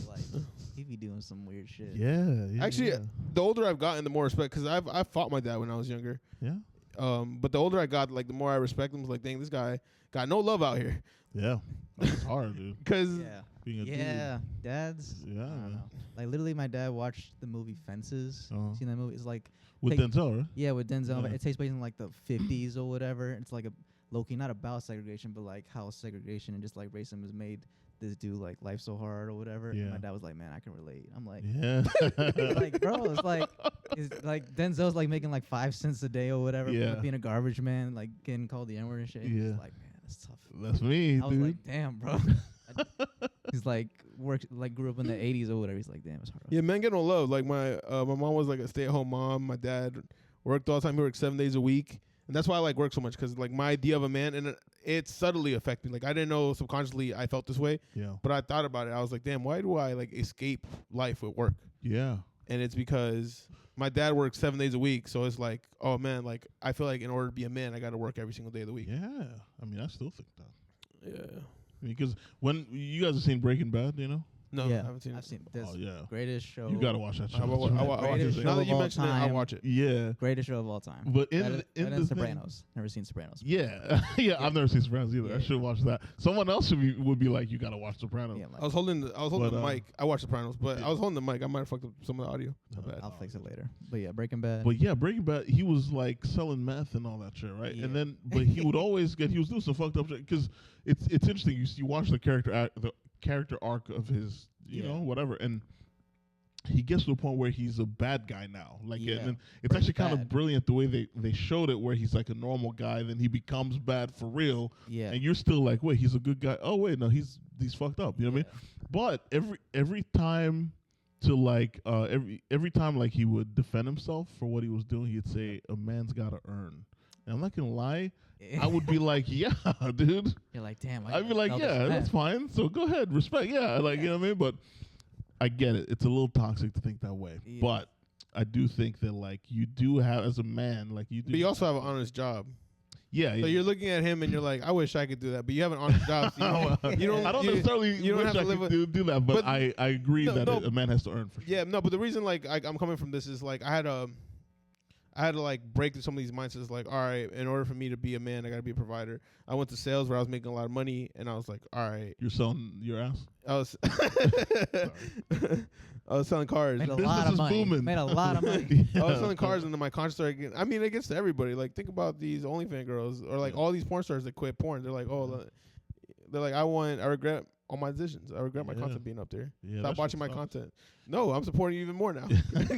But, like he be doing some weird shit. Yeah. Actually, the older I've gotten, the more respect. Because I fought my dad when I was younger. Yeah. But the older I got, like the more I respect him. It's like, dang, this guy got no love out here. Yeah. That's hard, dude. Because Being a dads. Yeah. I don't know. Like literally, my dad watched the movie Fences. Seen that movie? It's like with Denzel, right? Yeah, with Denzel. Yeah. But it takes place in like the 50s or whatever. It's like a low-key, not about segregation, but like how segregation and just like racism has made this dude like life so hard or whatever. Yeah. And my dad was like, man, I can relate. I'm like, Yeah. like, bro, it's like Denzel's like making like 5 cents a day or whatever. Yeah. Being a garbage man, like getting called the N-word and shit. Yeah. He's like, man, that's tough. That's me, I dude. was like, damn, bro. He's like grew up in the 80s or whatever. He's like, damn, it's hard. yeah, men get no love. Like my mom was like a stay-at-home mom. My dad worked all the time. He worked 7 days a week. And that's why I like work so much, because like my idea of a man, and it subtly affected me. Like I didn't know subconsciously I felt this way, Yeah. but I thought about it. I was like, damn, why do I like escape life with work? Yeah. And it's because my dad works 7 days a week. So it's like, oh man, like I feel like in order to be a man, I got to work every single day of the week. Yeah. I mean, I still think that. Yeah. Because when you guys have seen Breaking Bad, you know? No, Yeah, I haven't seen it. I've seen this Oh, yeah. greatest show. You got to watch that show. I watch Greatest it. show Now that of you all mention it, I'll time. watch it. Yeah. Greatest show of all time. But in Better the than thing- Sopranos. Never seen Sopranos. Yeah. Yeah, I've never seen Sopranos either. Yeah. I should watch that. Someone else would be like, you got to watch Sopranos. Yeah, I was holding the But, mic. I watched Sopranos, but yeah. I was holding the mic. I might have fucked up some of the audio. My bad. I'll fix it later. But yeah, Breaking Bad. But yeah, Breaking Bad, he was like selling meth and all that shit, right? Yeah. And then, but he would always he was doing some fucked up shit, because it's interesting. You watch the character arc of his, you Yeah. know, whatever, and he gets to a point where he's a bad guy now. Like, Yeah. and then it's actually kind of Bad. brilliant the way they showed it, where he's like a normal guy, then he becomes bad for real, yeah. and you're still like, wait, he's a good guy. Oh wait, no, he's fucked up. You know what I mean? But every time to like every time like he would defend himself for what he was doing, he'd say, a man's got to earn. And I'm not gonna lie, I would be like, yeah, dude. You're like, damn. I'd be like, yeah, that's fine. So go ahead, respect. Yeah, like, you know what I mean? But I get it. It's a little toxic to think that way. Yeah. But I do think that like you do have, as a man, like you do. But you also have an honest job. Yeah. So you're looking at him and you're like, I wish I could do that. But you have an honest job. So you don't. I don't you- necessarily you don't wish have to I live could with- do that, but but- I agree No, that no. a man has to earn for sure. Yeah, no, but the reason like I'm coming from this is like I had to like break some of these mindsets. Like, all right, in order for me to be a man, I got to be a provider. I went to sales where I was making a lot of money, and I was like, all right, You're selling your ass? I was I was selling cars. Made a Business lot of is money. booming. Made a lot of money. I was selling cars, and then my conscience started getting. I mean, it gets to everybody. Like, think about these OnlyFans girls, or like all these porn stars that quit porn. They're like, they're like, I regret all my decisions. I regret my Yeah. content being up there. Yeah, Stop that watching my shit sucks. content. No, I'm supporting you even more now.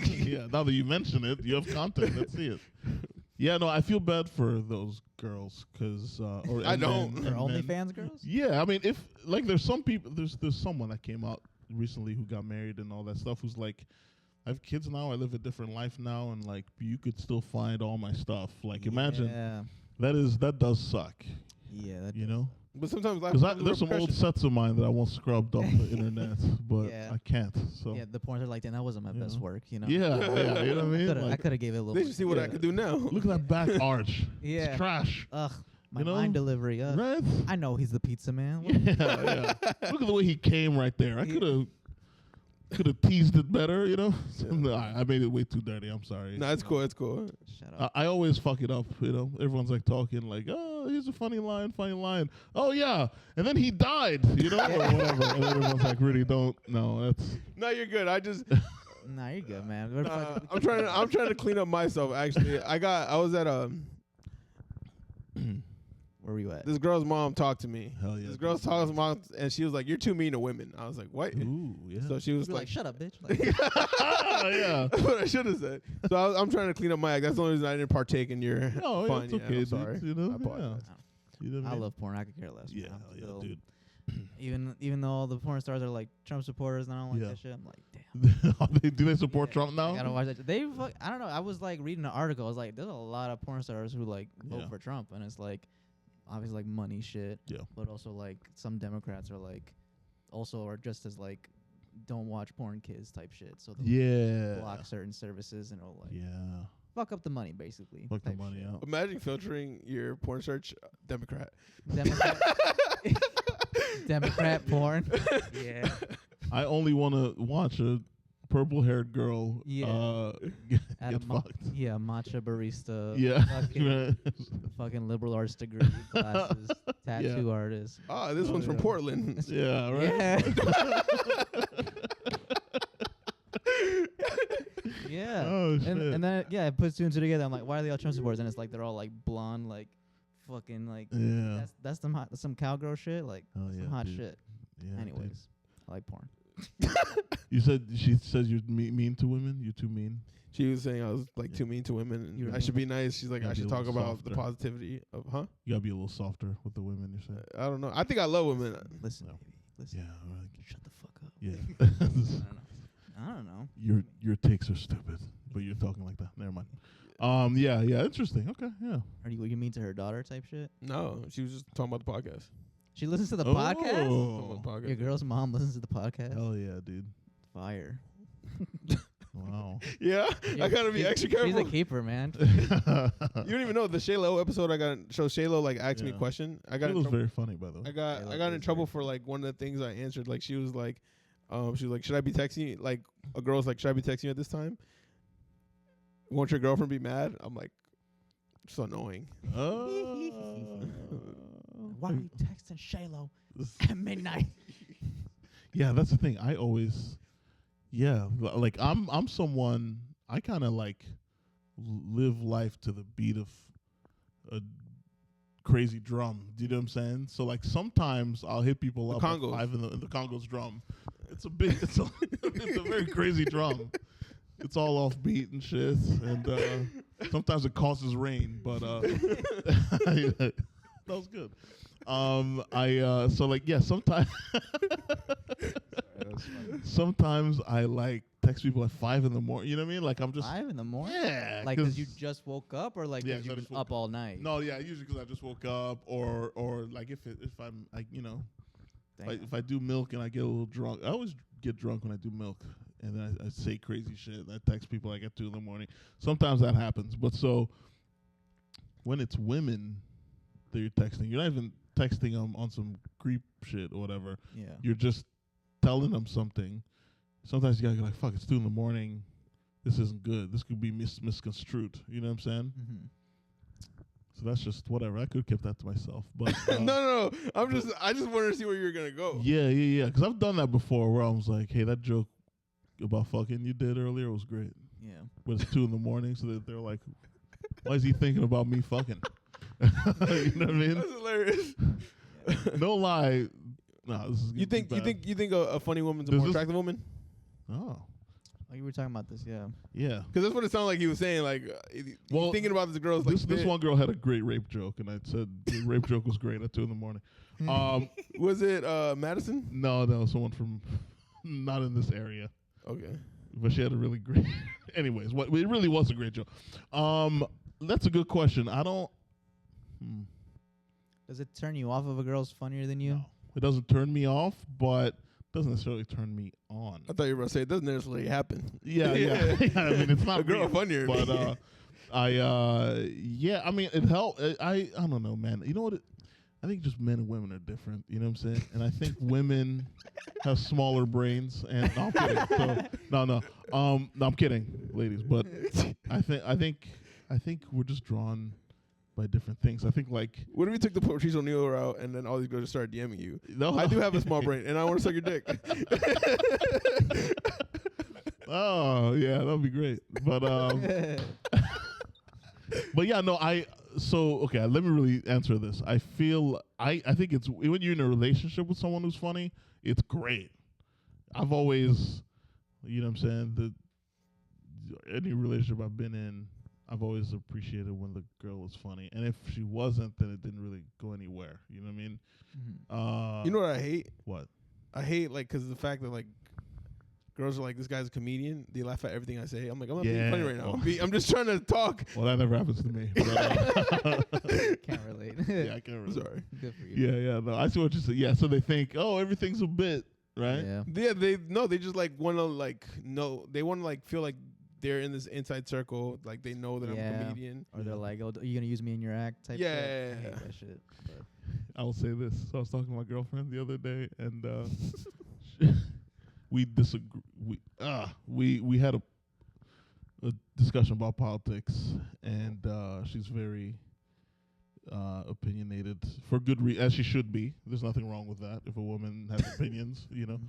Yeah, now that you mention it, you have content. Let's see it. Yeah, no, I feel bad for those girls because I don't. For OnlyFans girls? Yeah, I mean, if like there's some people, there's someone that came out recently who got married and all that stuff, who's like, I have kids now, I live a different life now, and like you could still find all my stuff. Like, imagine Yeah. that does suck. Yeah. That You know, But sometimes life because comes with there's some old repercussions. sets of mine that I want scrubbed off the internet, but Yeah. I can't. So Yeah, the porns are like, damn, that wasn't my best Yeah. work, you know? yeah, you know what I mean. I Like, could have gave it a little. They should see what I Yeah. could do now. look at that back arch. Yeah. It's trash. Ugh, my You know? line delivery. Right? I know he's the pizza man. Yeah. Look at the way he came right there. I could have teased it better, you know. No, I made it way too dirty. I'm sorry. No, it's cool. It's cool. Shut up. I always fuck it up, you know. Everyone's like talking like, oh, here's a funny line. Oh yeah, and then he died, you know, or whatever. And then everyone's like, really don't. No, that's No, you're good. I just Nah, you're good, man. We're fucking- I'm trying to clean up myself. Actually, I was at Where were you at? this girl's mom talked to me. hell yeah. This girl's talking to mom, and she was like, "You're too mean to women." I was like, "What?" Ooh, yeah. So she was You're like, like, shut up, bitch. Like, Yeah. That's what I should have said. So I'm trying to clean up my act. That's the only reason I didn't partake in your No, fun. it's Yeah, okay, I'm dude. sorry. You know, I apologize. You know what I mean? love porn. I could care less. Yeah, man. I'm hell yeah, still- dude. Even though all the porn stars are like Trump supporters and I don't like Yeah. that shit, I'm like, damn. Do they support Yeah, Trump now? I gotta watch that. I don't know. I was like reading an article. I was like, there's a lot of porn stars who like vote Yeah. for Trump, and it's like obviously like money shit. Yeah. But also like some Democrats are like also are just as like don't watch porn kids type shit. So they'll Yeah. block certain services and it'll like Yeah. fuck up the money basically. Fuck the type money shit. out. Imagine filtering your porn search Democrat. Democrat. Democrat porn. Yeah. I only want to watch a purple-haired girl get fucked. Yeah, matcha barista. Yeah. Fucking liberal arts degree, glasses, tattoo artist. Ah, this one's from Portland. Yeah, right. Yeah. Yeah. Oh, shit. And then it puts two and two together. I'm like, why are they all Trump supporters? And it's like they're all like blonde, like fucking like Yeah. that's some cowgirl shit, like some hot dude. shit. Yeah, Anyways, dude. I like porn. You said she says you're mean to women. You're too mean. She was saying I was like too mean to women. You were And I should mean. be nice. She's like, Gotta I be should a talk little about the softer. positivity of, huh? You gotta be a little softer with the women. You're saying. I don't know. I think I love women. Listen, No. baby. Listen. Yeah. Right. Shut the fuck up. Yeah. I don't know. Your takes are stupid, but you're talking like that. Never mind. Yeah. Interesting. Okay. Yeah. Are you mean to her daughter type shit? No, she was just talking about the podcast. She listens to the podcast. Talking about the podcast. Your girl's mom listens to the podcast. Hell yeah, dude. Fire. Wow. Yeah, I gotta be extra careful. She's a keeper, man. You don't even know the Shaylo episode. I got Shaylo like asked me a Yeah. question. I got It in was trouble. very funny, by the way. I got Shaylo in is trouble very for like one of the things I answered. Like she was like, should I be texting you? Like a girl's like, should I be texting you at this time? Won't your girlfriend be mad? I'm like, it's annoying. Why are you texting Shaylo at midnight? Yeah, that's the thing. I always, like I'm someone, I kind of like live life to the beat of a crazy drum. Do you know what I'm saying? So like sometimes I'll hit people The up Congos. at 5 in the Congos drum. It's a big, it's a very crazy drum. It's all off beat and shit, and sometimes it causes rain, but that was good. Sometimes I like text people at 5 in the morning. You know what I mean? Like I'm just 5 in the morning? yeah, Like, because you just woke up, or like Yeah, because 'cause I you've just been woke up all night? no, yeah, usually because I just woke up, or like if I'm like Damn. if I do milk and I get a little drunk, I always get drunk when I do milk, and then I say crazy shit. And I text people like at 2 in the morning. Sometimes that happens, but so when it's women that you're texting, you're not even texting them on some creep shit or whatever. Yeah. You're just telling them something. Sometimes you gotta go like, fuck, it's 2 in the morning. This isn't good. This could be misconstrued. You know what I'm saying? Mm-hmm. So that's just whatever. I could have kept that to myself. But No. I just wanted to see where you were gonna go. Yeah. Because I've done that before where I was like, hey, that joke about fucking you did earlier was great. Yeah. But it's 2 in the morning, so that they're like, why is he thinking about me fucking? You know what I mean? That's hilarious. No lie. No, this is You think a funny woman's a Does more this- attractive woman? Oh, Like you were talking about this, yeah. yeah. Because that's what it sounded like he was saying. Like, Well, thinking about this girl's like This one girl had a great rape joke, and I said the rape joke was great at 2 in the morning. Was it Madison? No, someone from not in this area. Okay. But she had a really great. Anyways, it really was a great joke. That's a good question. I don't. Does it turn you off if a girl's funnier than you? No, it doesn't turn me off, but doesn't necessarily turn me on. I thought you were about to say it doesn't necessarily happen. Yeah. I mean, it's not A girl real, funnier. but I mean, it helped. I don't know, man. You know what? I think just men and women are different. You know what I'm saying? And I think women have smaller brains. And no, I'm kidding. So, no, I'm kidding, ladies. But I think we're just drawn by different things. I think like What if you took the Patrice O'Neal route and then all these girls just started DMing you? no, I do have a small brain and I want to suck your dick. Oh yeah, that'd be great. But but yeah, no, okay, let me really answer this. I think it's when you're in a relationship with someone who's funny, it's great. I've always, you know what I'm saying, any relationship I've been in, I've always appreciated when the girl was funny. And if she wasn't, then it didn't really go anywhere. You know what I mean? Mm-hmm. You know what I hate? What? I hate like because the fact that like girls are like, this guy's a comedian. They laugh at everything I say. I'm like, I'm not being funny right now. I'm just trying to talk. Well, that never happens to me. But, Can't relate. yeah, I can't I'm really. sorry. Good for you. Yeah, no, I see what you said. Yeah, so they think, oh, everything's a bit, right? Yeah. Yeah, they just like want to like know. They want to like feel like they're in this inside circle. Like they know that I'm Yeah. a comedian. Or they're like, oh, are you going to use me in your act type Yeah. shit? I hate that shit. But I will say this. So I was talking to my girlfriend the other day, and we disagree. We had a discussion about politics, and she's very opinionated for good reason, as she should be. There's nothing wrong with that if a woman has opinions, you know.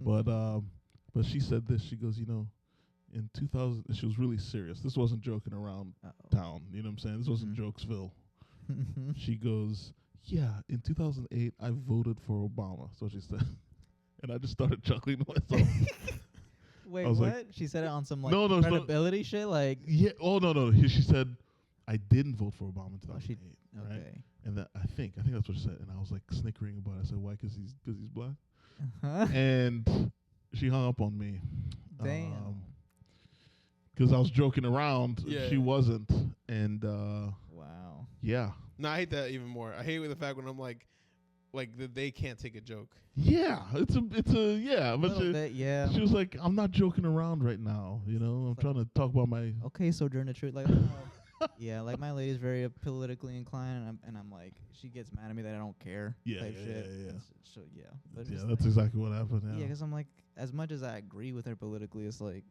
But she said this. She goes, in 2000, she was really serious. This wasn't joking around town. You know what I'm saying? This wasn't Jokesville. She goes, yeah, in 2008, I voted for Obama. So she said. And I just started chuckling to myself. Wait, I was what? like, She said it on some No, it's not- credibility shit? Like, Yeah. Oh, no. She said, I didn't vote for Obama in 2008. Right? okay. And that I think that's what she said. And I was like snickering about it. I said, why? Because he's black. Uh-huh. And she hung up on me. Damn. Because I was joking around. Yeah. She wasn't. And Wow. yeah. No, I hate that even more. I hate with the fact when I'm like that they can't take a joke. Yeah. It's a yeah. But Little bit, yeah. she was like, I'm not joking around right now. I'm trying to talk about my. Okay, Sojourner Truth. Like, yeah, like my lady's very politically inclined, and I'm like, she gets mad at me that I don't care. Yeah, type yeah, shit. yeah. So yeah. But Yeah, it's that's like, exactly what happened. Yeah, Yeah. because I'm like, as much as I agree with her politically, it's like,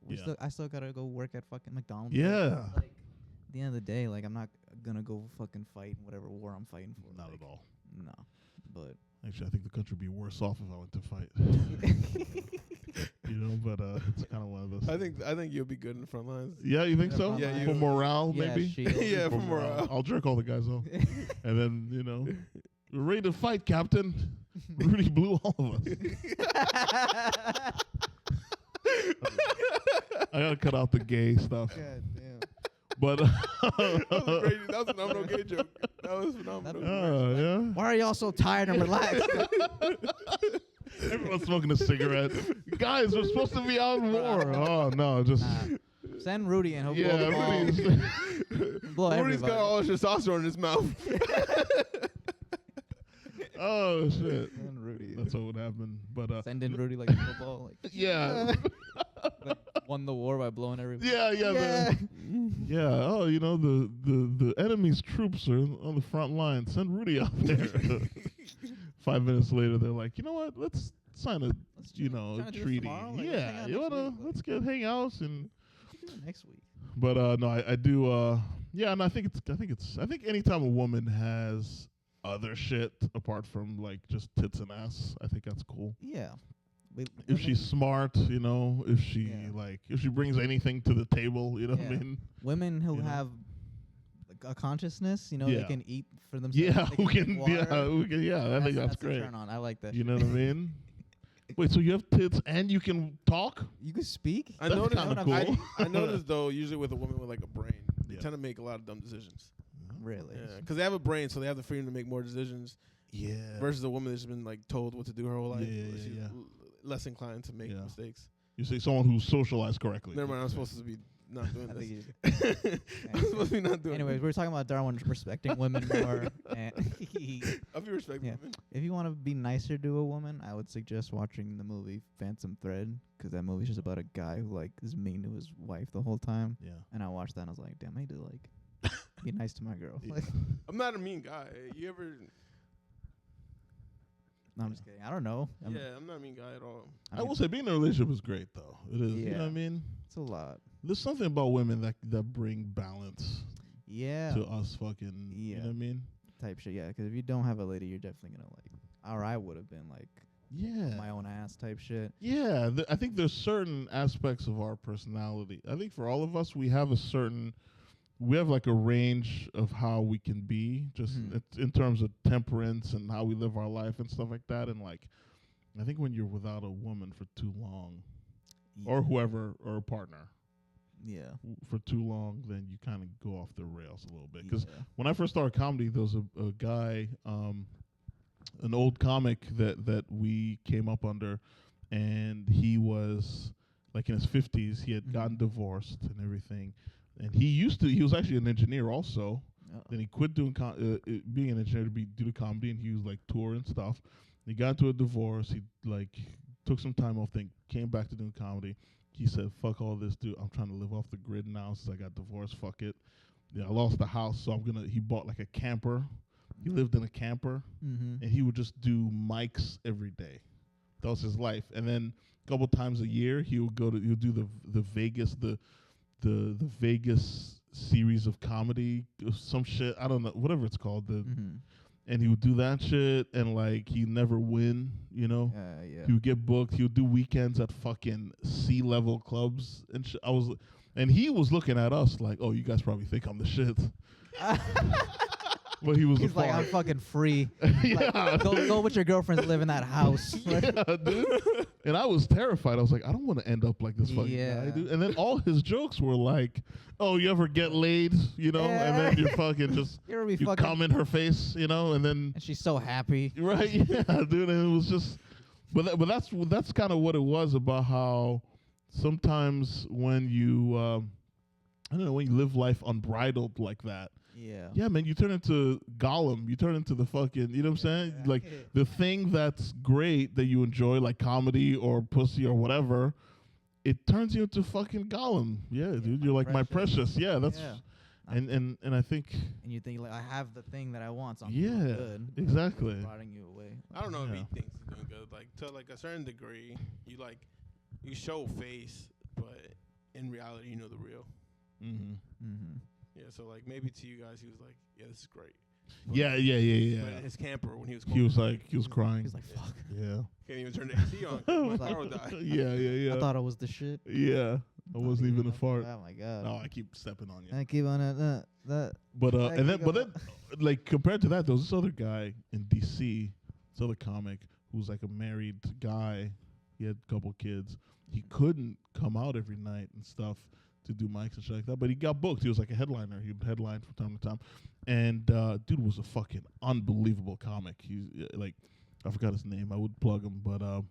Yeah. I still gotta go work at fucking McDonald's. Yeah. Like, at the end of the day, like, I'm not gonna go fucking fight in whatever war I'm fighting for. Not like, at all. No, but Actually, I think the country would be worse off if I went to fight. But it's kind of one of those. I think you'll be good in the front lines. Yeah, you think Yeah, so? front Yeah, line. For morale, Yeah, maybe. shield. Yeah, for morale. I'll jerk all the guys off, and then we're ready to fight, Captain. Rudy blew all of us. I gotta cut out the gay stuff. God damn. But That was a phenomenal gay joke. That was phenomenal. yeah. Why are y'all so tired and relaxed? Everyone's smoking a cigarette. Guys, we're supposed to be out more. Oh no, just Nah. Send Rudy and he'll yeah. blow the ball. Rudy's Blow Rudy's everybody. got all his testosterone in his mouth. oh shit. Send Rudy. That's what would happen. But Send in Rudy like a football. Like, yeah, like won the war by blowing everybody. yeah. Yeah. Oh, the enemy's troops are on the front line. Send Rudy out there. 5 minutes later, they're like, you know what? Let's sign a Let's trying to do this treaty. tomorrow? Like, let's hang Yeah, out you next wanna week. Like, let's get hang out and. next week. But no, I do. Yeah, and I think anytime a woman has other shit apart from like just tits and ass, I think that's cool. Yeah. If she's smart, if she Yeah. if she brings anything to the table, what I Yeah. mean. Women who You know? have like a consciousness, they Yeah. can eat for themselves. Yeah, they drink water. I think that's a great. turn on. I like that. You know what I mean? Wait, so you have tits and you can talk? You can speak. I That's noticed. kinda cool. I noticed though, usually with a woman with like a brain, they Yeah. tend to make a lot of dumb decisions. Really? Yeah, because they have a brain, so they have the freedom to make more decisions. Yeah. Versus a woman that's been like told what to do her whole life. Yeah, She's yeah. less inclined to make Yeah. mistakes. You say someone who's socialized correctly. Never mind. I'm supposed to be not doing I think this. you- I'm supposed to be not doing. Anyways, we were talking about Darwin respecting women more. And I'll be respectful. Yeah. Women. if you want to be nicer to a woman, I would suggest watching the movie Phantom Thread, because that movie's just about a guy who like is mean to his wife the whole time. Yeah. And I watched that and I was like, damn, I need to like be nice to my girl. Yeah. Like, I'm not a mean guy. You ever? no, I'm just kidding. I don't know. I'm not a mean guy at all. I will say being in a relationship is great though. It is. You know Yeah. what I mean? It's a lot. There's something about women that bring balance Yeah. to us fucking. You know Yeah. what I mean? Type shit. Yeah. Because if you don't have a lady, you're definitely going to like, or I would have been like Yeah. my own ass type shit. Yeah. I think there's certain aspects of our personality. I think for all of us, we have like a range of how we can be, just Mhm. in terms of temperance and how we live our life and stuff like that. And like, I think when you're without a woman for too long, or whoever, or a partner Yeah. for too long, then you kind of go off the rails a little bit. Because Yeah. when I first started comedy, there was a guy, an old comic that we came up under, and he was like in his 50s. He had Mhm. gotten divorced and everything, and he was actually an engineer also. Uh-oh. Then he quit doing being an engineer to do the comedy, and he was like tour and stuff. He got into a divorce. He like took some time off, then came back to doing comedy. He said, "Fuck all this, dude. I'm trying to live off the grid now since I got divorced. Fuck it. Yeah, I lost the house, so he bought like a camper, He lived in a camper, Mm-hmm. and he would just do mics every day. That was his life. And then a couple times a year, he would do the Vegas the Vegas series of comedy, some shit. I don't know, whatever it's called. Mm-hmm. And he would do that shit, and like he never win, you know. Yeah. He would get booked. He would do weekends at fucking C-level clubs and shit. And he was looking at us like, "Oh, you guys probably think I'm the shit." But he was. He's like, I'm fucking free. Yeah, Like, go with your girlfriends, live in that house. yeah, dude. And I was terrified. I was like, I don't want to end up like this fucking guy, dude. And then all his jokes were like, "Oh, you ever get laid, you know?" And then you're fucking just you come in her face, you know, and then and she's so happy. right, yeah, dude. And it was just, but that's kind of what it was about how sometimes when you, I don't know, when you live life unbridled like that. Yeah, man, you turn into Gollum. You turn into the fucking, you know what I'm saying? Like, the thing that's great that you enjoy, like comedy or pussy or whatever, it turns you into fucking Gollum. Yeah, dude, you're like, my precious. Yeah, that's, and I think. And you think, like, I have the thing that I want, so I'm yeah, doing good. Exactly. Rotting you away. I don't know if he thinks he's doing good. Like, to like a certain degree, you show face, but in reality, you know the real. Mm-hmm. Mm-hmm. Yeah, so like maybe to you guys, he was like, "Yeah, this is great." But Yeah. But in his camper, when he was He was crying. He's like, fuck. Yeah. can't even turn the AC on. 'Cause my car will die. Yeah. I thought I was the shit. Yeah. I wasn't even a fart. Oh my god. No, I keep stepping on you. I keep on that. But I and then keep but on- then like compared to that, there was this other guy in DC, this other comic who was like a married guy. He had a couple kids. He couldn't come out every night and stuff to do mics and shit like that, but he got booked. He was like a headliner. He would headline from time to time, and dude was a fucking unbelievable comic. He's like, I forgot his name. I would plug him, but I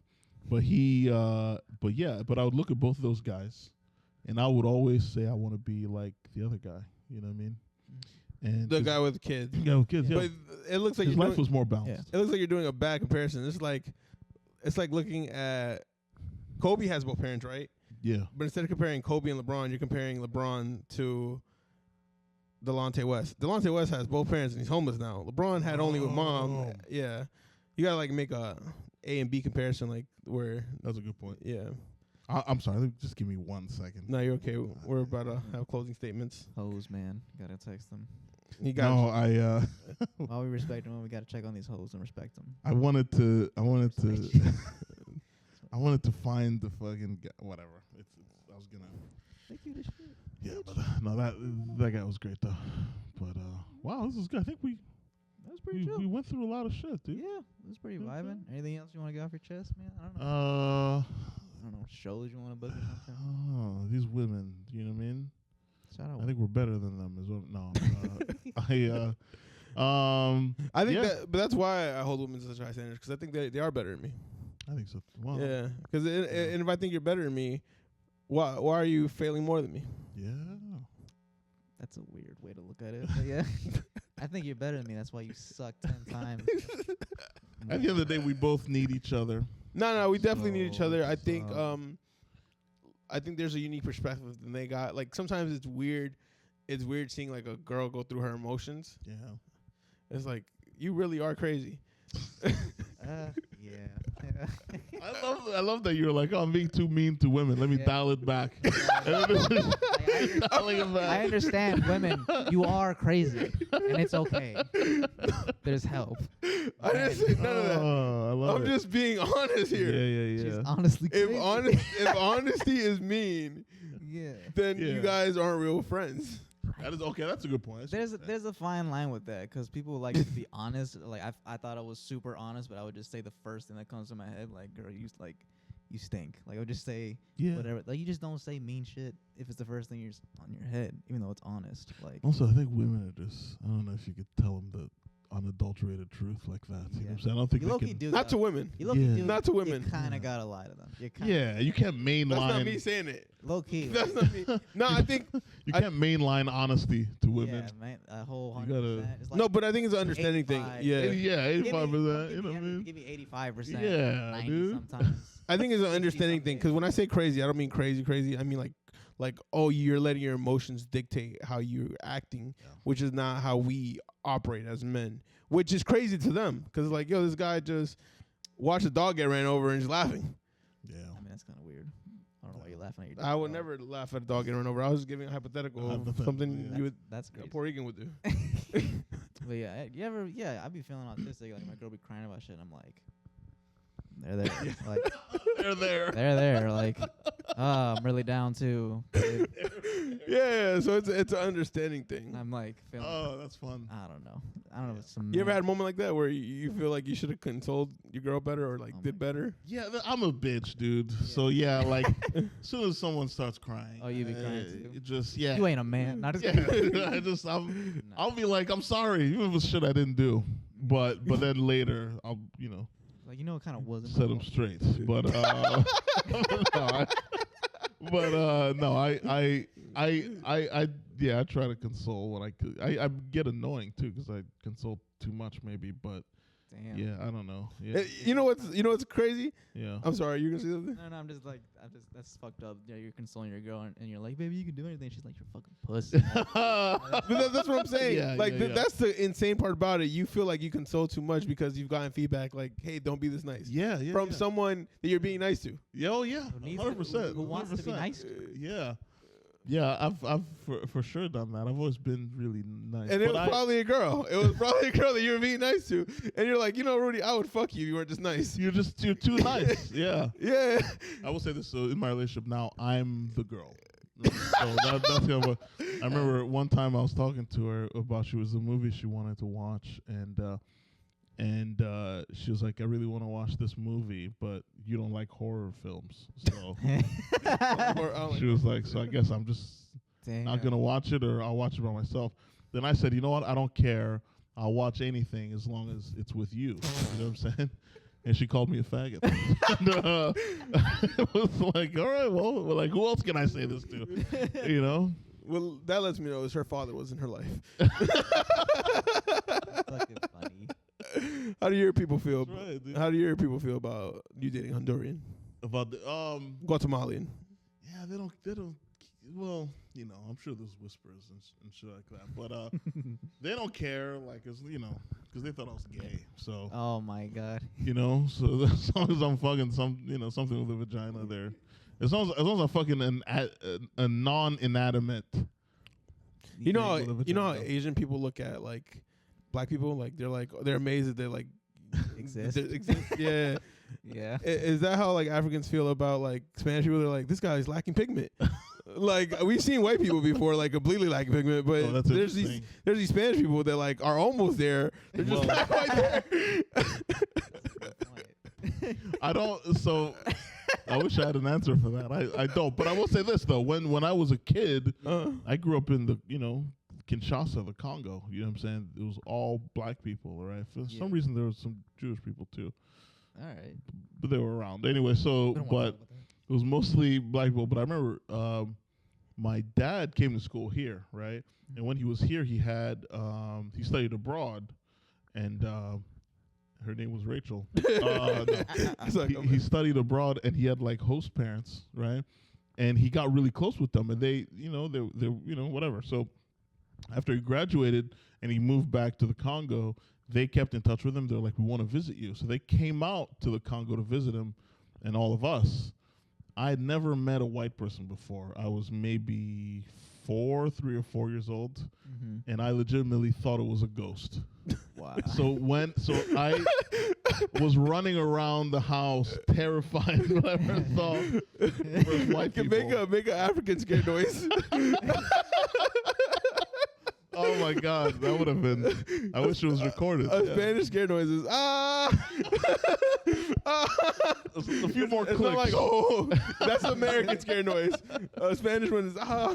would look at both of those guys, and I would always say I want to be like the other guy. You know what I mean? And The guy with the kids. yeah, with kids. Yeah, But it looks like his life was more balanced. It looks like you're doing a bad comparison. It's like looking at Kobe has both parents, right? Yeah. But instead of comparing Kobe and LeBron, you're comparing LeBron to Delonte West. Delonte West has both parents and he's homeless now. LeBron had only with mom. Yeah. You gotta like make a and B comparison, like where. That's a good point. Yeah. I'm sorry. Just give me 1 second. No, you're okay. We're about to have closing statements. Hoes, man. Gotta text them. You got. No, I While we respect them, we gotta check on these hoes and respect them. I wanted to I wanted to find the fucking guy, whatever. I was gonna. Thank you, this shit. Yeah, but no, that guy was great though. But wow, this is good. I think That was pretty chill. we went through a lot of shit, dude. Yeah, it was pretty Okay. vibing. Anything else you want to get off your chest, man? I don't know. I don't know. Shows you want to book or something? These women, you know what I mean? Shout out. I think we're better than them as well. No, I think yeah. but that's why I hold women to such high standards because I think they are better than me. I think so. Wow. Yeah, because and if I think you're better than me, why are you failing more than me? Yeah. That's a weird way to look at it. But yeah. I think you're better than me. That's why you suck 10 times. At the end of the day, we both need each other. No, we definitely need each So, other. I think there's a unique perspective than they got. Like sometimes it's weird. It's weird seeing like a girl go through her emotions. Yeah. It's like you really are crazy. Yeah. I love that you're like, oh, I'm being too mean to women. Let me dial it back. I understand women. You are crazy, and it's okay. There's help. I didn't say none of that. Oh, I love I'm it. just being honest here. Yeah. She's honestly crazy. If honesty is mean, Yeah. then Yeah. you guys aren't real friends. That is okay. That's a good point. There's a fine line with that because people like to be honest. Like I thought I was super honest, but I would just say the first thing that comes to my head, like, girl, you stink. Like I would just say whatever. Like you just don't say mean shit if it's the first thing on your head, even though it's honest. Like Also, I think women are just, I don't know if you could tell them the unadulterated truth like that. You know what I'm saying? I don't think you they low-key can. do Not though. to women. You low-key Yeah. do. Not to women. You kind of gotta lie to them. You kinda, Yeah, you can't mainline. That's not me saying it. low key. That's not me. No, I think You can't mainline honesty to women. Yeah, man, a whole You gotta- 100%. It's like no, but I think it's an understanding thing. 85. Yeah, Yeah, 85%. You know what I Give mean? me 85%. Yeah, 90 dude. sometimes. I think it's an understanding thing. Because when I say crazy, I don't mean crazy. I mean like oh, you're letting your emotions dictate how you're acting, Yeah. which is not how we operate as men, which is crazy to them because like, yo, this guy just watched a dog get ran over and he's laughing. Yeah. I mean, that's kind of weird. I don't know why you're laughing at your I would dog. never laugh at a dog getting run over. I was giving a hypothetical of something yeah. you would That's a crazy. Puerto Rican would do. But yeah, you ever? Yeah, I be feeling autistic. Like my girl be crying about shit. And I'm like, they're there. Like They're there. they're there. Like, I'm really down too. babe. Yeah, so it's an understanding thing. I'm like feeling. Oh, that's fun. I don't know. I don't know. Some You ever had a moment like that where you feel like you should have consoled your girl better or like Oh did my better? Yeah, I'm a bitch, dude. So yeah, like as soon as someone starts crying, Oh, you be crying too? it just yeah. You ain't a man. Not just Yeah, I'll be like, I'm sorry, even if it's shit I didn't do. But then later I'll like it kind of wasn't. set them straight. But no, I try to console when I could. I get annoying too because I console too much maybe. But Damn. yeah, I don't know. Yeah, You know what's crazy? yeah. I'm sorry, you gonna say something? No, I'm just that's fucked up. Yeah, you're consoling your girl and you're like, baby, you can do anything. She's like, you're fucking pussy. But that's what I'm saying. Yeah, like yeah. that's the insane part about it. You feel like you console too much because you've gotten feedback like, "Hey, don't be this nice." Yeah, From someone that you're being nice to. Yo, yeah, Who needs to- 100%. who wants to be nice to? Yeah, yeah. I've for sure done that. I've always been really nice. And it But was probably a girl. It was probably a girl that you were being nice to. And you're like, Rudy, I would fuck you if you weren't just nice. you're too nice. Yeah. Yeah. I will say this. So in my relationship now, I'm the girl. So that's kind of what I remember. One time I was talking to her about she was a movie she wanted to watch, and she was like, I really want to watch this movie, but you don't like horror films. So she was like, so I guess I'm just Damn. not gonna watch it, or I'll watch it by myself. Then I said, you know what? I don't care. I'll watch anything as long as it's with you. You know what I'm saying? And she called me a faggot. And, it was like, all right, well, like, who else can I say this to? You know? Well, that lets me know her father was in her life. Fucking funny. How do your people feel? That's right, dude. How do your people feel about you dating Honduran, About the Guatemalan? yeah, they don't. Well, I'm sure there's whispers and shit like that, but they don't care, like, because they thought I was gay. So Oh my god. so as long as I'm fucking something with a vagina there, as long as I'm fucking a non-inanimate. You know thing with a how vagina. Asian people look at like black people, like they're amazed that they like Exist. exist. Yeah. Yeah. Is that how like Africans feel about like Spanish people? They're like, this guy is lacking pigment. Like we've seen white people before, like completely lacking pigment, but Oh, that's there's interesting. these Spanish people that like are almost there. They're just Well- not quite there. I don't. So I wish I had an answer for that. I don't. But I will say this though: when I was a kid, I grew up in the Kinshasa, the Congo. You know what I'm saying? It was all black people, right? For Yeah. some reason, there was some Jewish people too, All right. but they were around anyway. So, We don't wanna but talk about that. it was mostly black people. But I remember my dad came to school here, right? And when he was here, he had he studied abroad, and her name was Rachel. No. It's like, He studied abroad, and he had like host parents, right? And he got really close with them, and they whatever. So after he graduated and he moved back to the Congo, they kept in touch with him. They're like, we want to visit you. So they came out to the Congo to visit him and all of us. I had never met a white person before. I was maybe 3 or 4 years old, Mm-hmm. and I legitimately thought it was a ghost. Wow. So I was running around the house terrified whenever I saw the first white can people. make a African scare noise. Oh my God, that would have been. I wish it was recorded. Yeah. Spanish scare noises. Ah. A few more It's clicks. not like, oh, that's American scare noise. Spanish one is ah.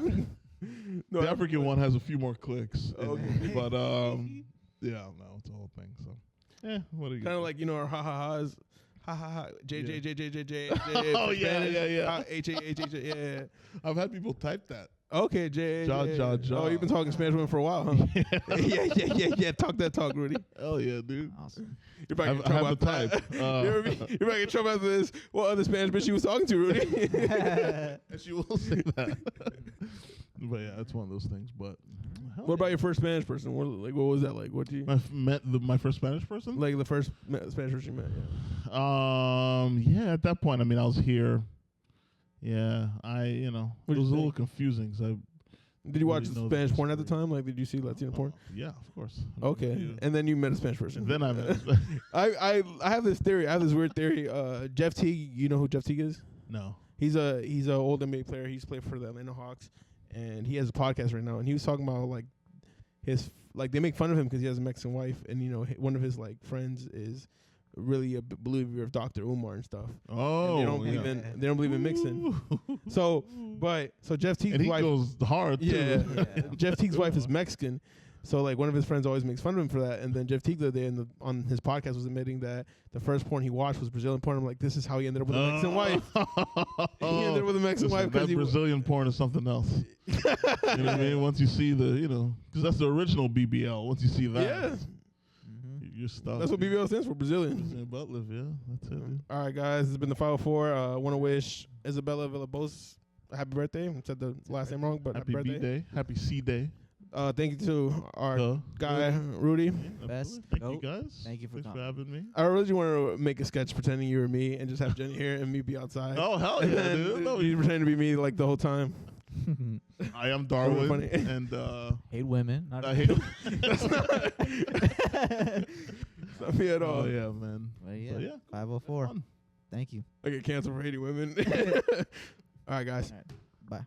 No, The African one has a few more clicks. Okay. But yeah, no, it's a whole thing. So yeah, what are you? kind of like our ha ha ha's. Ha ha ha. J J JJ J J. Oh, yeah, yeah. H A H H. Yeah. I've had people type that. Okay, J. Ja, J. ja, ja. Oh, you've been talking Spanish with him for a while, huh? yeah. Talk that talk, Rudy. Hell yeah, dude. Awesome. You're back I in have trouble the after type. that. You're back in trouble after this. What other Spanish bitch you was talking to, Rudy? And she will say that. But yeah, it's one of those things. But hell What about yeah. your first Spanish person? What was that like? What do you my first Spanish person? like? The first Spanish person you met? Yeah. At that point, I mean, I was here. Yeah, it What'd was you a little think? confusing. 'Cause I Did you watch really know Spanish the porn at the story. time? Like, did you see Latino porn? Yeah, of course. Okay, Yeah. and then you met a Spanish person. Then I met. I have this theory. I have this weird theory. Jeff Teague, you know who Jeff Teague is? No. He's a old NBA player. He's played for the Atlanta Hawks, and he has a podcast right now. And he was talking about like they make fun of him because he has a Mexican wife, and one of his like friends is really a believer of Dr. Umar and stuff. Oh, And they don't believe in mixing. So Jeff Teague's and he wife goes hard too. Yeah. Jeff Teague's wife is Mexican. So like one of his friends always makes fun of him for that, and then Jeff Teague the other day on his podcast was admitting that the first porn he watched was Brazilian porn. I'm like, this is how he ended up with a Mexican wife. He ended up with a Mexican wife because that Brazilian porn is something else. You know what I mean? Once you see because that's the original BBL. Once you see that, Yeah, you're stuck. that's what BBL stands for, Brazilian. Brazilian butt lift, yeah, that's it. Dude. All right, guys, this has been the 504. Want to wish Isabella Villalobos a happy birthday. I said the last name wrong, but happy Happy B birthday. day, happy C day. Thank you to our guy Rudy. Best Thank you goat. guys. Thank you for Thanks for coming. having me. I really want to make a sketch pretending you were me and just have Jenny here and me be outside. Oh hell And yeah, then dude! No, you pretend to be me like the whole time. I am Darwin, funny. and Hate women. I hate. That's not me at all. Oh yeah, man. Well, yeah. So, yeah, 504. fun. Thank you. I get canceled for hating women. All right, guys. All right. Bye.